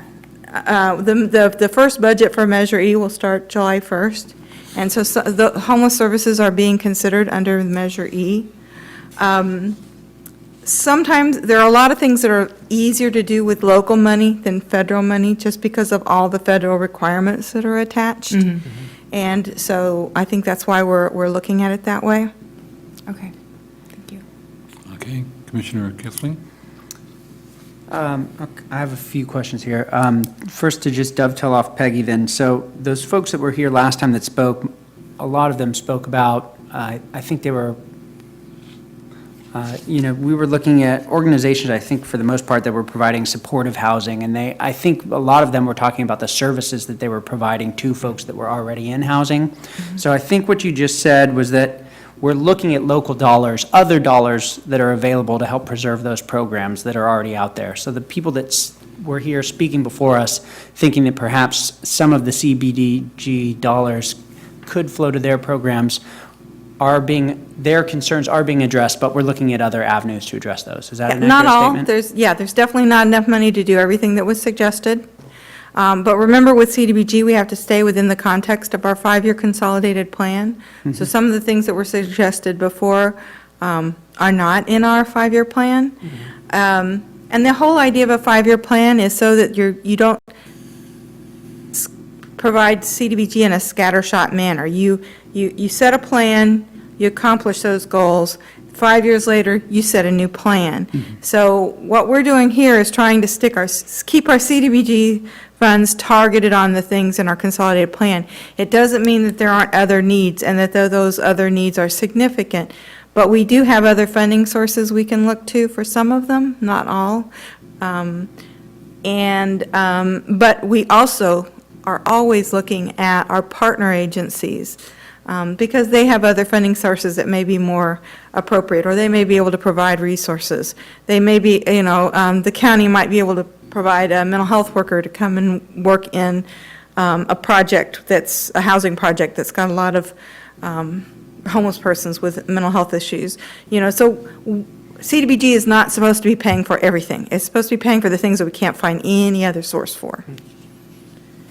the first budget for Measure E will start July 1st. And so the homeless services are being considered under Measure E. Sometimes there are a lot of things that are easier to do with local money than federal money just because of all the federal requirements that are attached. And so I think that's why we're looking at it that way. Okay, thank you. Okay, Commissioner Kissling? I have a few questions here. First, to just dovetail off Peggy then, so those folks that were here last time that spoke, a lot of them spoke about, I think they were, we were looking at organizations, I think for the most part, that were providing supportive housing, and I think a lot of them were talking about the services that they were providing to folks that were already in housing. So I think what you just said was that we're looking at local dollars, other dollars that are available to help preserve those programs that are already out there. So the people that were here speaking before us, thinking that perhaps some of the CBDG dollars could flow to their programs, their concerns are being addressed, but we're looking at other avenues to address those. Is that an Not accurate all. statement? There's definitely not enough money to do everything that was suggested. But remember, with CDBG, we have to stay within the context of our 5-year consolidated plan. So some of the things that were suggested before are not in our 5-year plan. And the whole idea of a 5-year plan is so that you don't provide CDBG in a scattershot manner. You set a plan, you accomplish those goals. 5 years later, you set a new plan. So what we're doing here is trying to keep our CDBG funds targeted on the things in our consolidated plan. It doesn't mean that there aren't other needs and that those other needs are significant, but we do have other funding sources we can look to for some of them, not all. But we also are always looking at our partner agencies, because they have other funding sources that may be more appropriate, or they may be able to provide resources. They may be, the county might be able to provide a mental health worker to come and work in a project that's a housing project that's got a lot of homeless persons with mental health issues. So CDBG is not supposed to be paying for everything. It's supposed to be paying for the things that we can't find any other source for.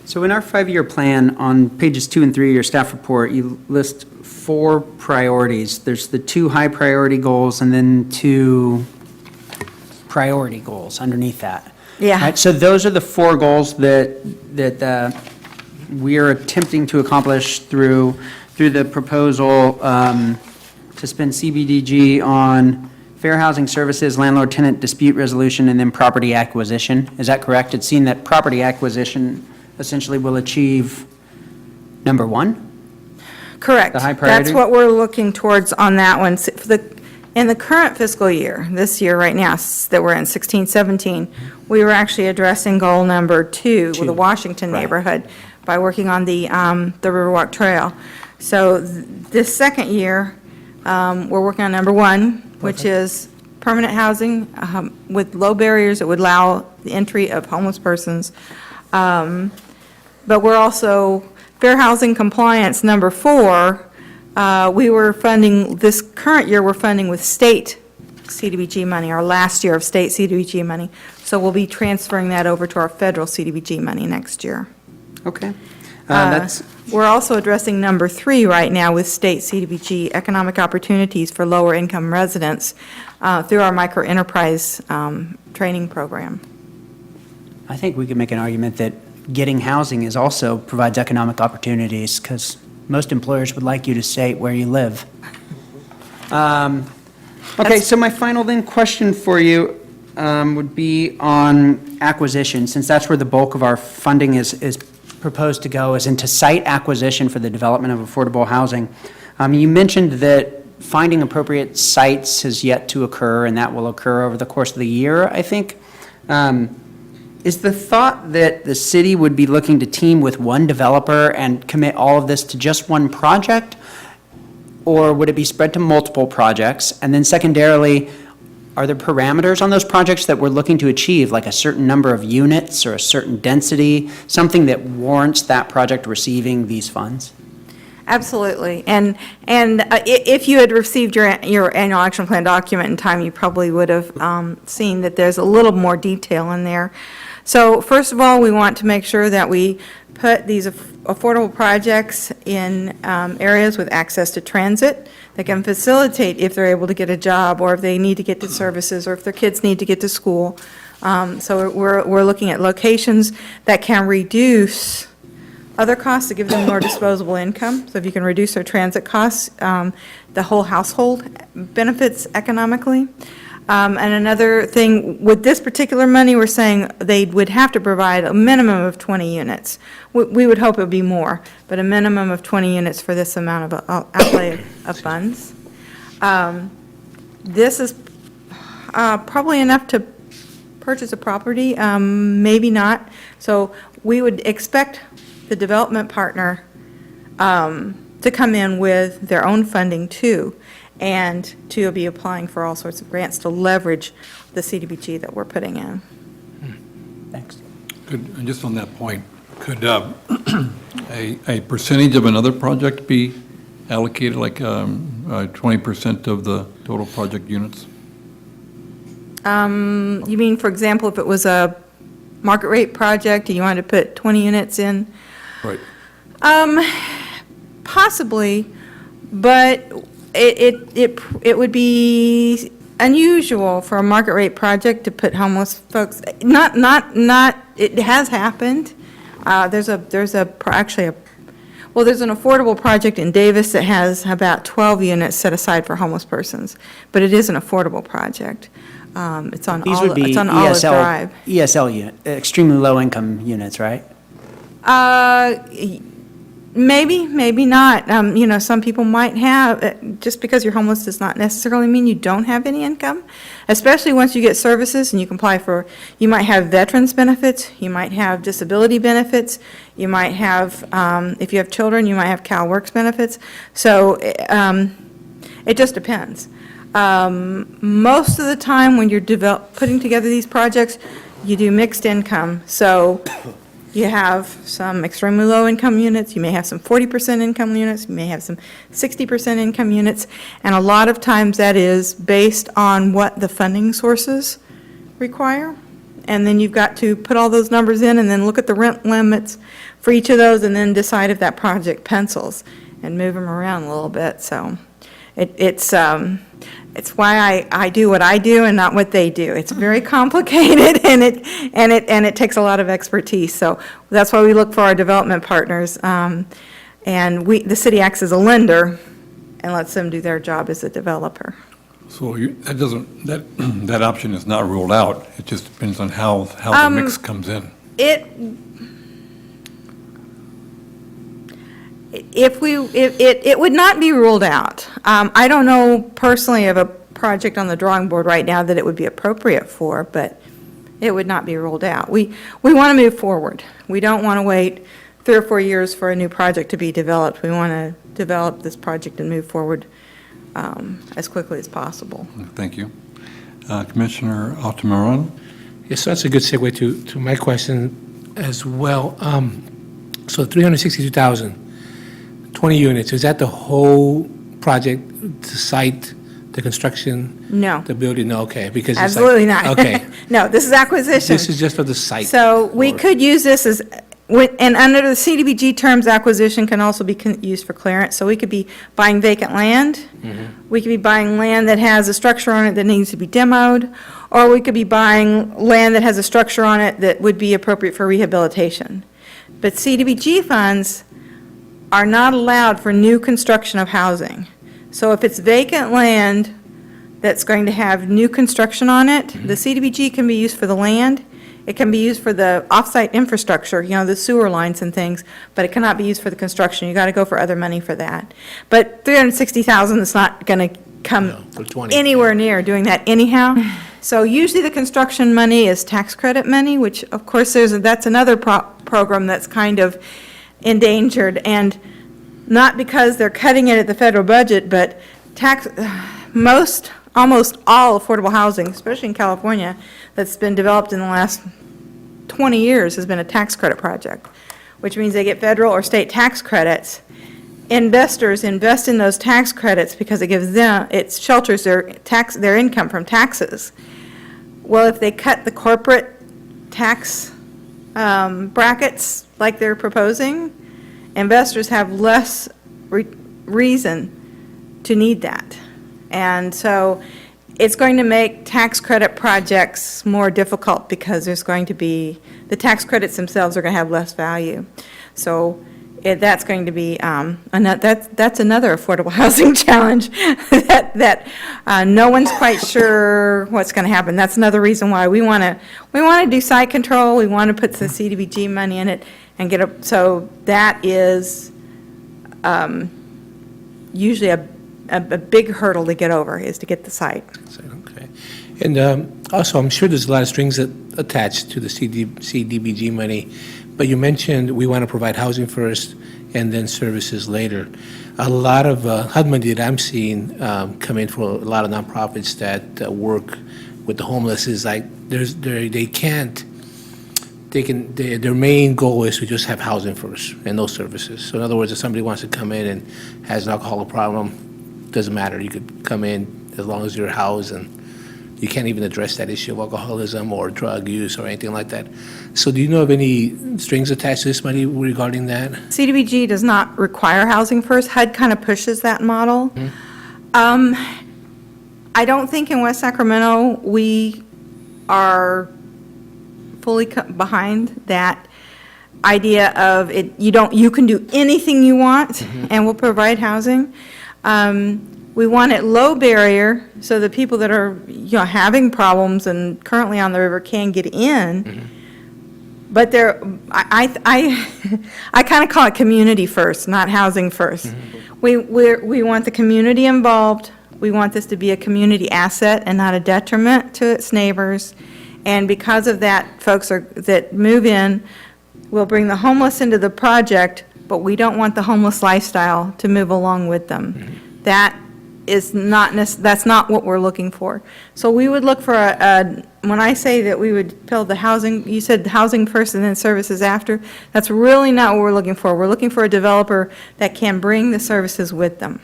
So in our 5-year plan, on pages 2 and 3 of your staff report, you list 4 priorities. There's the 2 high priority goals and then 2 priority goals underneath that. Yeah. Right, so those are the 4 goals that we are attempting to accomplish through the proposal to spend CBDG on fair housing services, landlord-tenant dispute resolution, and then property acquisition. Is that correct? It's seen that property acquisition essentially will achieve number 1? Correct. The high priority? That's what we're looking towards on that one. In the current fiscal year, this year right now, that we're in 16-17, we were actually addressing goal number 2 with the Washington Right. neighborhood by working on the Riverwalk Trail. So this second year, we're working on number 1, which is permanent housing with low barriers that would allow the entry of homeless persons. But we're also, fair housing compliance, number 4, we were funding, this current year, we're funding with state CDBG money, our last year of state CDBG money. So we'll be transferring that over to our federal CDBG money next year. Okay. That's We're also addressing number 3 right now with state CDBG, economic opportunities for lower income residents through our microenterprise training program. I think we could make an argument that getting housing also provides economic opportunities, because most employers would like you to stay where you live. Okay, so my final then question for you would be on acquisition, since that's where the bulk of our funding is proposed to go, is into site acquisition for the development of affordable housing. You mentioned that finding appropriate sites has yet to occur, and that will occur over the course of the year, I think. Is the thought that the city would be looking to team with one developer and commit all of this to just one project? Or would it be spread to multiple projects? And then secondarily, are there parameters on those projects that we're looking to achieve, like a certain number of units or a certain density, something that warrants that project receiving these funds? Absolutely. And if you had received your annual action plan document in time, you probably would have seen that there's a little more detail in there. So first of all, we want to make sure that we put these affordable projects in areas with access to transit that can facilitate if they're able to get a job, or if they need to get to services, or if their kids need to get to school. So we're looking at locations that can reduce other costs to give them more disposable income. So if you can reduce their transit costs, the whole household benefits economically. And another thing, with this particular money, we're saying they would have to provide a minimum of 20 units. We would hope it would be more, but a minimum of 20 units for this amount of outlay of funds. This is probably enough to purchase a property, maybe not. So we would expect the development partner to come in with their own funding too, and to be applying for all sorts of grants to leverage the CDBG that we're putting in. Thanks. And just on that point, could a percentage of another project be allocated, like 20% of the total project units? You mean, for example, if it was a market rate project and you wanted to put 20 units in? Right. Possibly, but it would be unusual for a market rate project to put homeless folks, it has happened. There's an affordable project in Davis that has about 12 units set aside for homeless persons, but it is an affordable project. It's on These would be Olive Drive. ESL unit, extremely low-income units, right? Maybe, maybe not. Some people might have, just because you're homeless does not necessarily mean you don't have any income, especially once you get services and you can apply for, you might have veterans benefits, you might have disability benefits, you might have, if you have children, you might have CalWorks benefits. So it just depends. Most of the time when you're putting together these projects, you do mixed income. So you have some extremely low income units, you may have some 40% income units, you may have some 60% income units, and a lot of times that is based on what the funding sources require. And then you've got to put all those numbers in and then look at the rent limits for each of those and then decide if that project pencils and move them around a little bit. So it's why I do what I do and not what they do. It's very complicated and it takes a lot of expertise. So that's why we look for our development partners. And the city acts as a lender and lets them do their job as a developer. So that option is not ruled out. It just depends on how the mix comes in. It would not be ruled out. I don't know personally of a project on the drawing board right now that it would be appropriate for, but it would not be ruled out. We want to move forward. We don't want to wait 3 or 4 years for a new project to be developed. We want to develop this project and move forward as quickly as possible. Thank you. Commissioner Altamirano? Yes, so that's a good segue to my question as well. So 362,000, 20 units, is that the whole project, the site, the construction? No. The building? No, okay, because it's Absolutely not. Okay. No, this is acquisition. This is just for the site? So we could use this as, and under the CDBG terms, acquisition can also be used for clearance. So we could be buying vacant land. We could be buying land that has a structure on it that needs to be demoed. Or we could be buying land that has a structure on it that would be appropriate for rehabilitation. But CDBG funds are not allowed for new construction of housing. So if it's vacant land that's going to have new construction on it, the CDBG can be used for the land. It can be used for the off-site infrastructure, the sewer lines and things, but it cannot be used for the construction. You got to go for other money for that. But 360,000 is not going to come No, for 20, anywhere near doing that anyhow. So usually the construction money is tax credit money, which of course that's another program that's kind of endangered, and not because they're cutting it at the federal budget, but almost all affordable housing, especially in California, that's been developed in the last 20 years has been a tax credit project, which means they get federal or state tax credits. Investors invest in those tax credits because it shelters their income from taxes. Well, if they cut the corporate tax brackets like they're proposing, investors have less reason to need that. And so it's going to make tax credit projects more difficult because there's going to be, the tax credits themselves are going to have less value. So that's going to be, that's another affordable housing challenge that no one's quite sure what's going to happen. That's another reason why we want to do site control. We want to put the CDBG money in it and so that is usually a big hurdle to get over, is to get the site. Okay. And also, I'm sure there's a lot of strings attached to the CDBG money, but you mentioned we want to provide housing first and then services later. A lot of HUD money that I'm seeing come in for a lot of nonprofits that work with the homeless is like their main goal is to just have housing first and no services. So in other words, if somebody wants to come in and has an alcoholic problem, doesn't matter. You could come in as long as you're housed, and you can't even address that issue of alcoholism or drug use or anything like that. So do you know of any strings attached to this money regarding that? CDBG does not require housing first. HUD kind of pushes that model. I don't think in West Sacramento we are fully behind that idea of it. You can do anything you want, and we'll provide housing. We want it low barrier so the people that are having problems and currently on the river can get in. But I kind of call it community first, not housing first. We want the community involved. We want this to be a community asset and not a detriment to its neighbors. And because of that, folks that move in will bring the homeless into the project, but we don't want the homeless lifestyle to move along with them. That's not what we're looking for. So we would look for when I say that we would build the housing, you said housing first and then services after, that's really not what we're looking for. We're looking for a developer that can bring the services with them.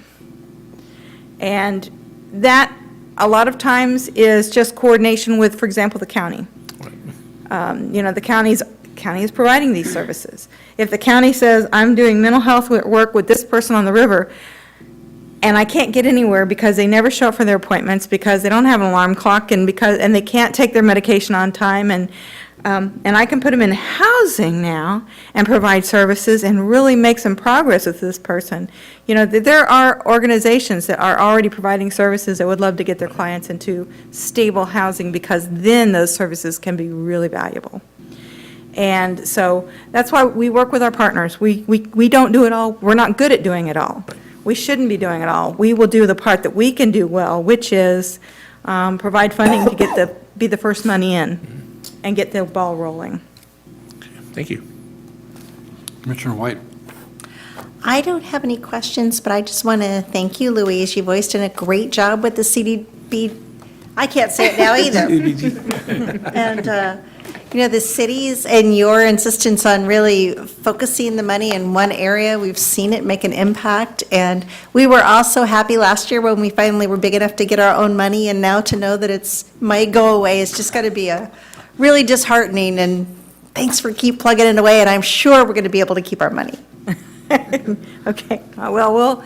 And that, a lot of times, is just coordination with, for example, the county. The county is providing these services. If the county says, I'm doing mental health work with this person on the river, and I can't get anywhere because they never show up for their appointments, because they don't have an alarm clock, and they can't take their medication on time, and I can put them in housing now and provide services and really make some progress with this person. There are organizations that are already providing services that would love to get their clients into stable housing, because then those services can be really valuable. And so that's why we work with our partners. We don't do it all. We're not good at doing it all. We shouldn't be doing it all. We will do the part that we can do well, which is provide funding to be the first money in and get the ball rolling. Thank you. Commissioner White. I don't have any questions, but I just want to thank you, Louise. You've always done a great job with the CDB. I can't say it now either. And, the cities and your insistence on really focusing the money in one area, we've seen it make an impact. And we were also happy last year when we finally were big enough to get our own money, and now to know that it might go away, it's just got to be really disheartening. And thanks for keep plugging it away, and I'm sure we're going to be able to keep our money. Okay, well,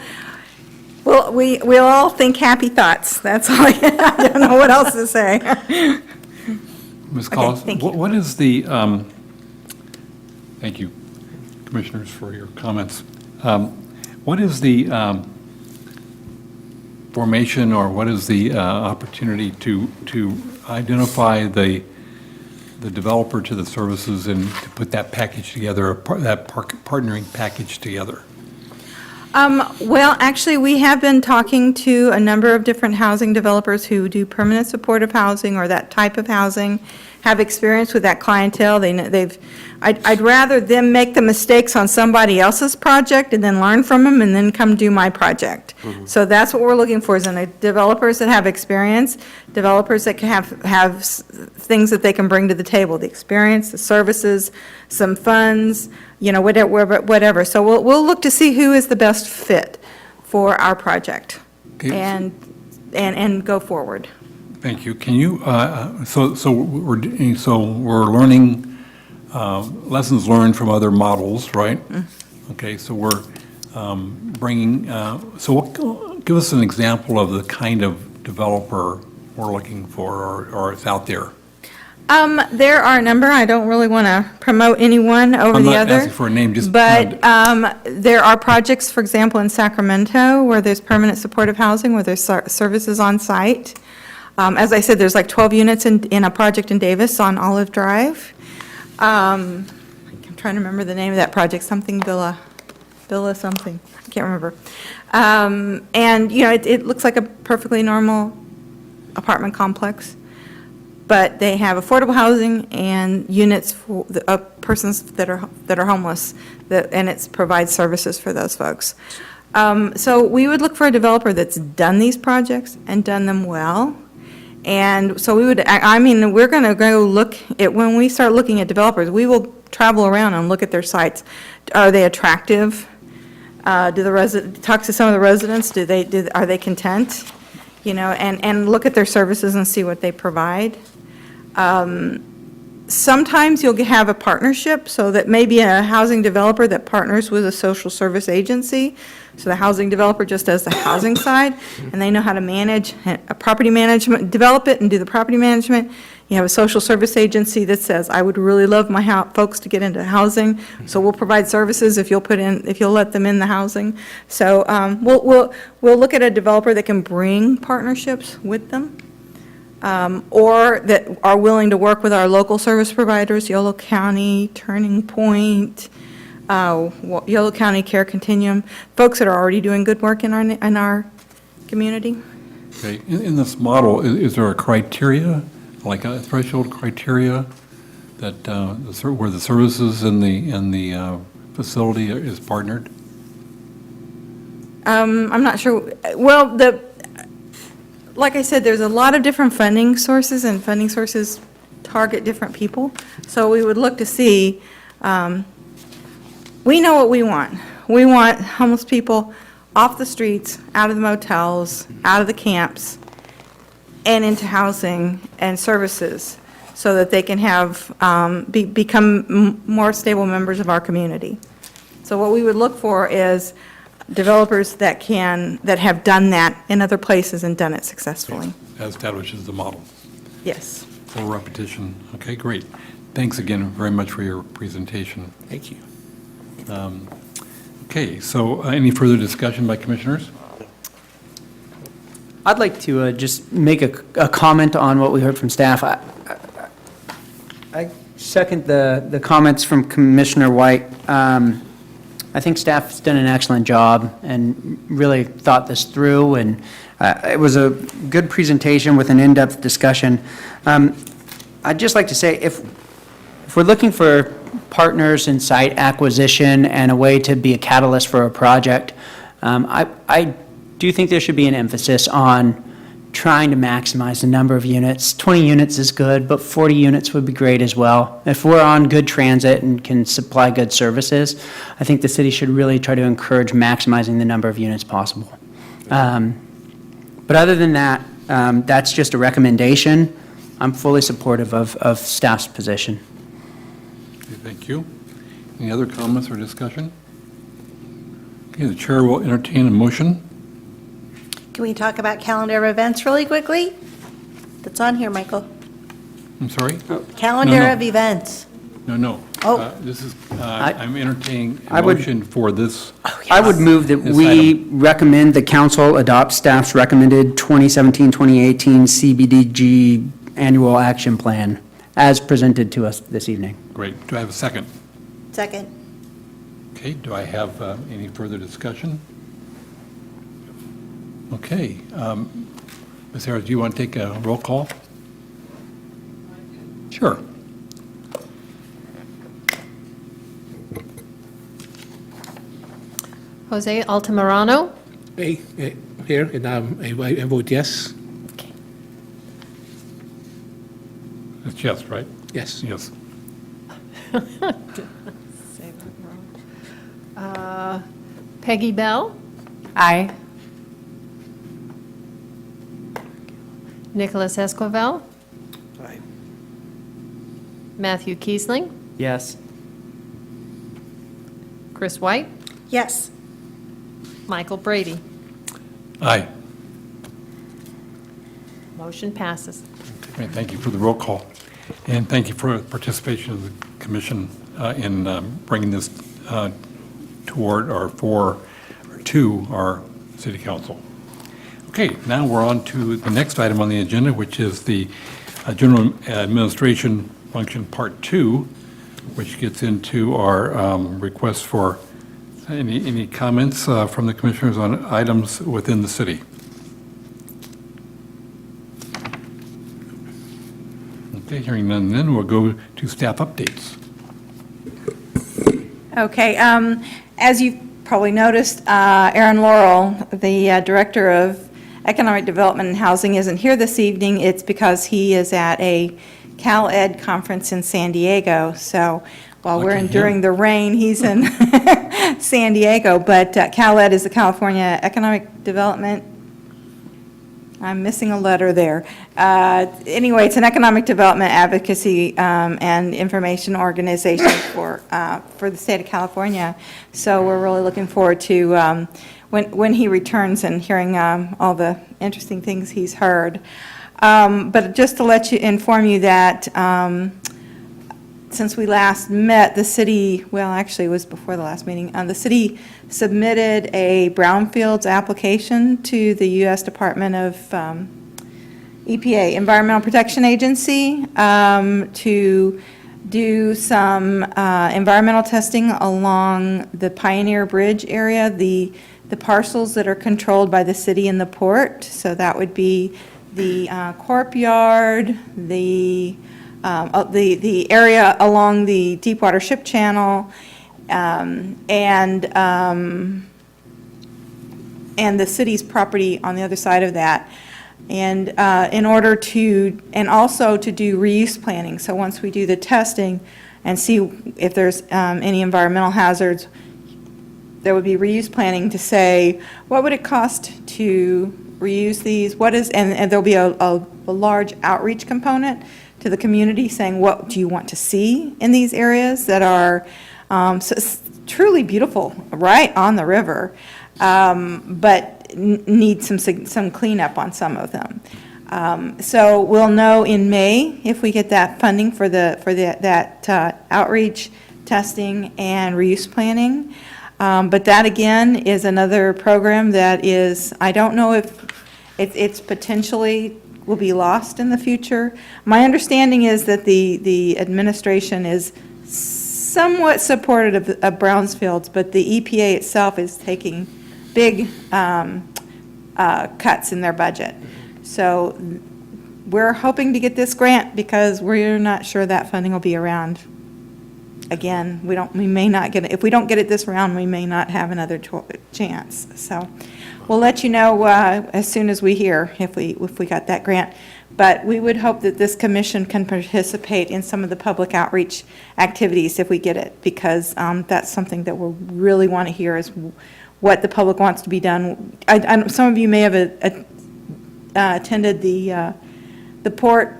we'll all think happy thoughts. That's all. I don't know what else to say. Ms. Collis, thank you. what is the, thank you, commissioners, for your comments. What is the formation, or what is the opportunity to identify the developer to the services and to put that package together, that partnering package together? Well, actually, we have been talking to a number of different housing developers who do permanent supportive housing or that type of housing, have experience with that clientele. I'd rather them make the mistakes on somebody else's project and then learn from them and then come do my project. So that's what we're looking for, is developers that have experience, developers that can have things that they can bring to the table, the experience, the services, some funds, whatever. So we'll look to see who is the best fit for our project Okay. and go forward. Thank you. Can you, so we're learning, lessons learned from other models, right? Okay, so we're bringing, give us an example of the kind of developer we're looking for or it's out there. There are a number, I don't really want to promote anyone over the other. I'm not asking for a name, just. But there are projects, for example, in Sacramento, where there's permanent supportive housing, where there's services on site. As I said, there's like 12 units in a project in Davis on Olive Drive. I'm trying to remember the name of that project, something Villa something, I can't remember. And, it looks like a perfectly normal apartment complex, but they have affordable housing and units for persons that are homeless, and it provides services for those folks. So we would look for a developer that's done these projects and done them well. And so we're going to go look at, when we start looking at developers, we will travel around and look at their sites. Are they attractive? Talk to some of the residents, are they content? And look at their services and see what they provide. Sometimes you'll have a partnership, so that maybe a housing developer that partners with a social service agency. So the housing developer just does the housing side, and they know how to manage a property management, develop it and do the property management. You have a social service agency that says, I would really love my folks to get into housing, so we'll provide services if you'll let them in the housing. So we'll look at a developer that can bring partnerships with them. Or that are willing to work with our local service providers, Yolo County, Turning Point, Yolo County Care Continuum, folks that are already doing good work in our community. Okay, in this model, is there a criteria, like a threshold criteria that, where the services in the facility is partnered? I'm not sure, well, like I said, there's a lot of different funding sources, and funding sources target different people. So we would look to see, we know what we want. We want homeless people off the streets, out of the motels, out of the camps, and into housing and services, so that they can become more stable members of our community. So what we would look for is developers that have done that in other places and done it successfully. That establishes the model. Yes. For repetition. Okay, great. Thanks again very much for your presentation. Thank you. Okay, so any further discussion by commissioners? I'd like to just make a comment on what we heard from staff. I second the comments from Commissioner White. I think staff's done an excellent job and really thought this through, and it was a good presentation with an in-depth discussion. I'd just like to say, if we're looking for partners in site acquisition and a way to be a catalyst for a project, I do think there should be an emphasis on trying to maximize the number of units. 20 units is good, but 40 units would be great as well. If we're on good transit and can supply good services, I think the city should really try to encourage maximizing the number of units possible. But other than that, that's just a recommendation. I'm fully supportive of staff's position. Okay, thank you. Any other comments or discussion? Okay, the chair will entertain a motion. Can we talk about calendar of events really quickly? That's on here, Michael. I'm sorry? Calendar No. of events. No. Oh. This is, I'm entertaining I a would- motion for this. I would move that This we recommend the council adopt staff's recommended 2017-2018 CBDG annual action plan as presented to us this evening. Great. Do I have a second? Second. Okay, do I have any further discussion? Okay. Ms. Harris, do you want to take a roll call? Sure. Jose Altamirano, Here, and I vote yes. It's yes, right? Yes. Yes. Peggy Bell, Aye. Nicholas Esquivel, Aye. Matthew Kiesling, Yes. Chris White, Yes. Michael Brady. Aye. Motion passes. Great, thank you for the roll call. And thank you for participation of the commission in bringing this toward or for or to our city council. Okay, now we're on to the next item on the agenda, which is the general administration function part 2, which gets into our request for any comments from the commissioners on items within the city. Okay, hearing none, then we'll go to staff updates. Okay, as you've probably noticed, Aaron Laurel, the Director of Economic Development and Housing, isn't here this evening. It's because he is at a Cal Ed conference in San Diego. So while we're Lucky him. enduring the rain, he's in San Diego. But Cal Ed is the California Economic Development. I'm missing a letter there. Anyway, it's an economic development advocacy and information organization for the state of California. So we're really looking forward to when he returns and hearing all the interesting things he's heard. But just to inform you that since we last met, the city, well, actually, it was before the last meeting, the city submitted a brownfields application to the U.S. Department of EPA, Environmental Protection Agency, to do some environmental testing along the Pioneer Bridge area, the parcels that are controlled by the city and the port. So that would be the Corp Yard, the area along the Deepwater Ship Channel, and the city's property on the other side of that. And in order to, and also to do reuse planning. So once we do the testing and see if there's any environmental hazards, there would be reuse planning to say, what would it cost to reuse these? What is, and there'll be a large outreach component to the community saying, what do you want to see in these areas that are truly beautiful, right on the river, but need some cleanup on some of them. So we'll know in May if we get that funding for that outreach, testing, and reuse planning. But that, again, is another program that is, I don't know if it's potentially will be lost in the future. My understanding is that the administration is somewhat supportive of brownfields, but the EPA itself is taking big cuts in their budget. So we're hoping to get this grant because we're not sure that funding will be around. Again, we may not get it. If we don't get it this round, we may not have another chance. So we'll let you know as soon as we hear if we got that grant. But we would hope that this commission can participate in some of the public outreach activities if we get it, because that's something that we really want to hear is what the public wants to be done. Some of you may have attended the port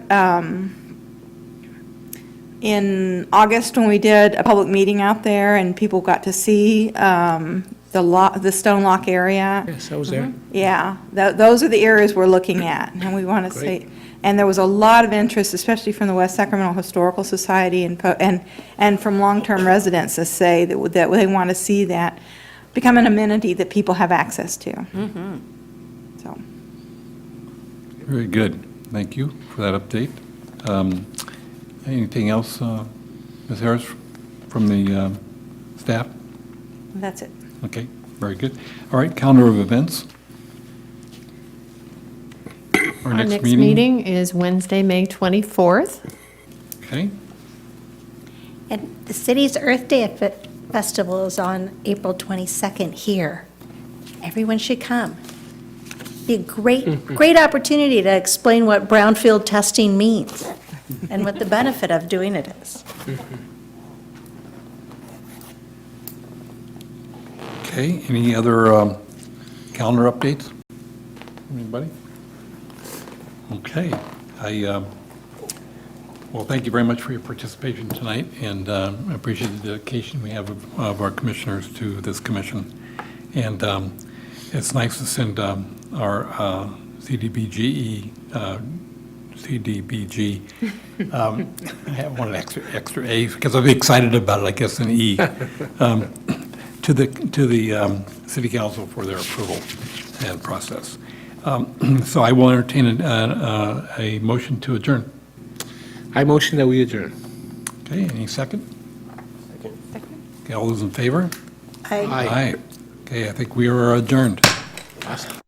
in August when we did a public meeting out there, and people got to see the Stone Lock area. Yes, I was there. Yeah, those are the areas we're looking at, and we want to Great. say, and there was a lot of interest, especially from the West Sacramento Historical Society and from long-term residents to say that they want to see that become an amenity that people have access to. So, Very good. Thank you for that update. Anything else, Ms. Harris, from the staff? that's it. Okay, very good. All right, calendar of events. Our next meeting is Wednesday, May 24th. Okay, And the city's Earth Day Festival is on April 22nd here. Everyone should come. Be a great opportunity to explain what brownfield testing means and what the benefit of doing it is. okay, any other calendar updates? Anybody? Okay, well, thank you very much for your participation tonight, and I appreciate the dedication we have of our commissioners to this commission. And it's nice to send our CDBG, I have one extra A, because I'm excited about it, I guess, an E, to the city council for their approval and process. So I will entertain a motion to adjourn. I motion that we adjourn. Okay, any second? Okay, all those in favor? I Aye. Okay, I think we are adjourned. Awesome.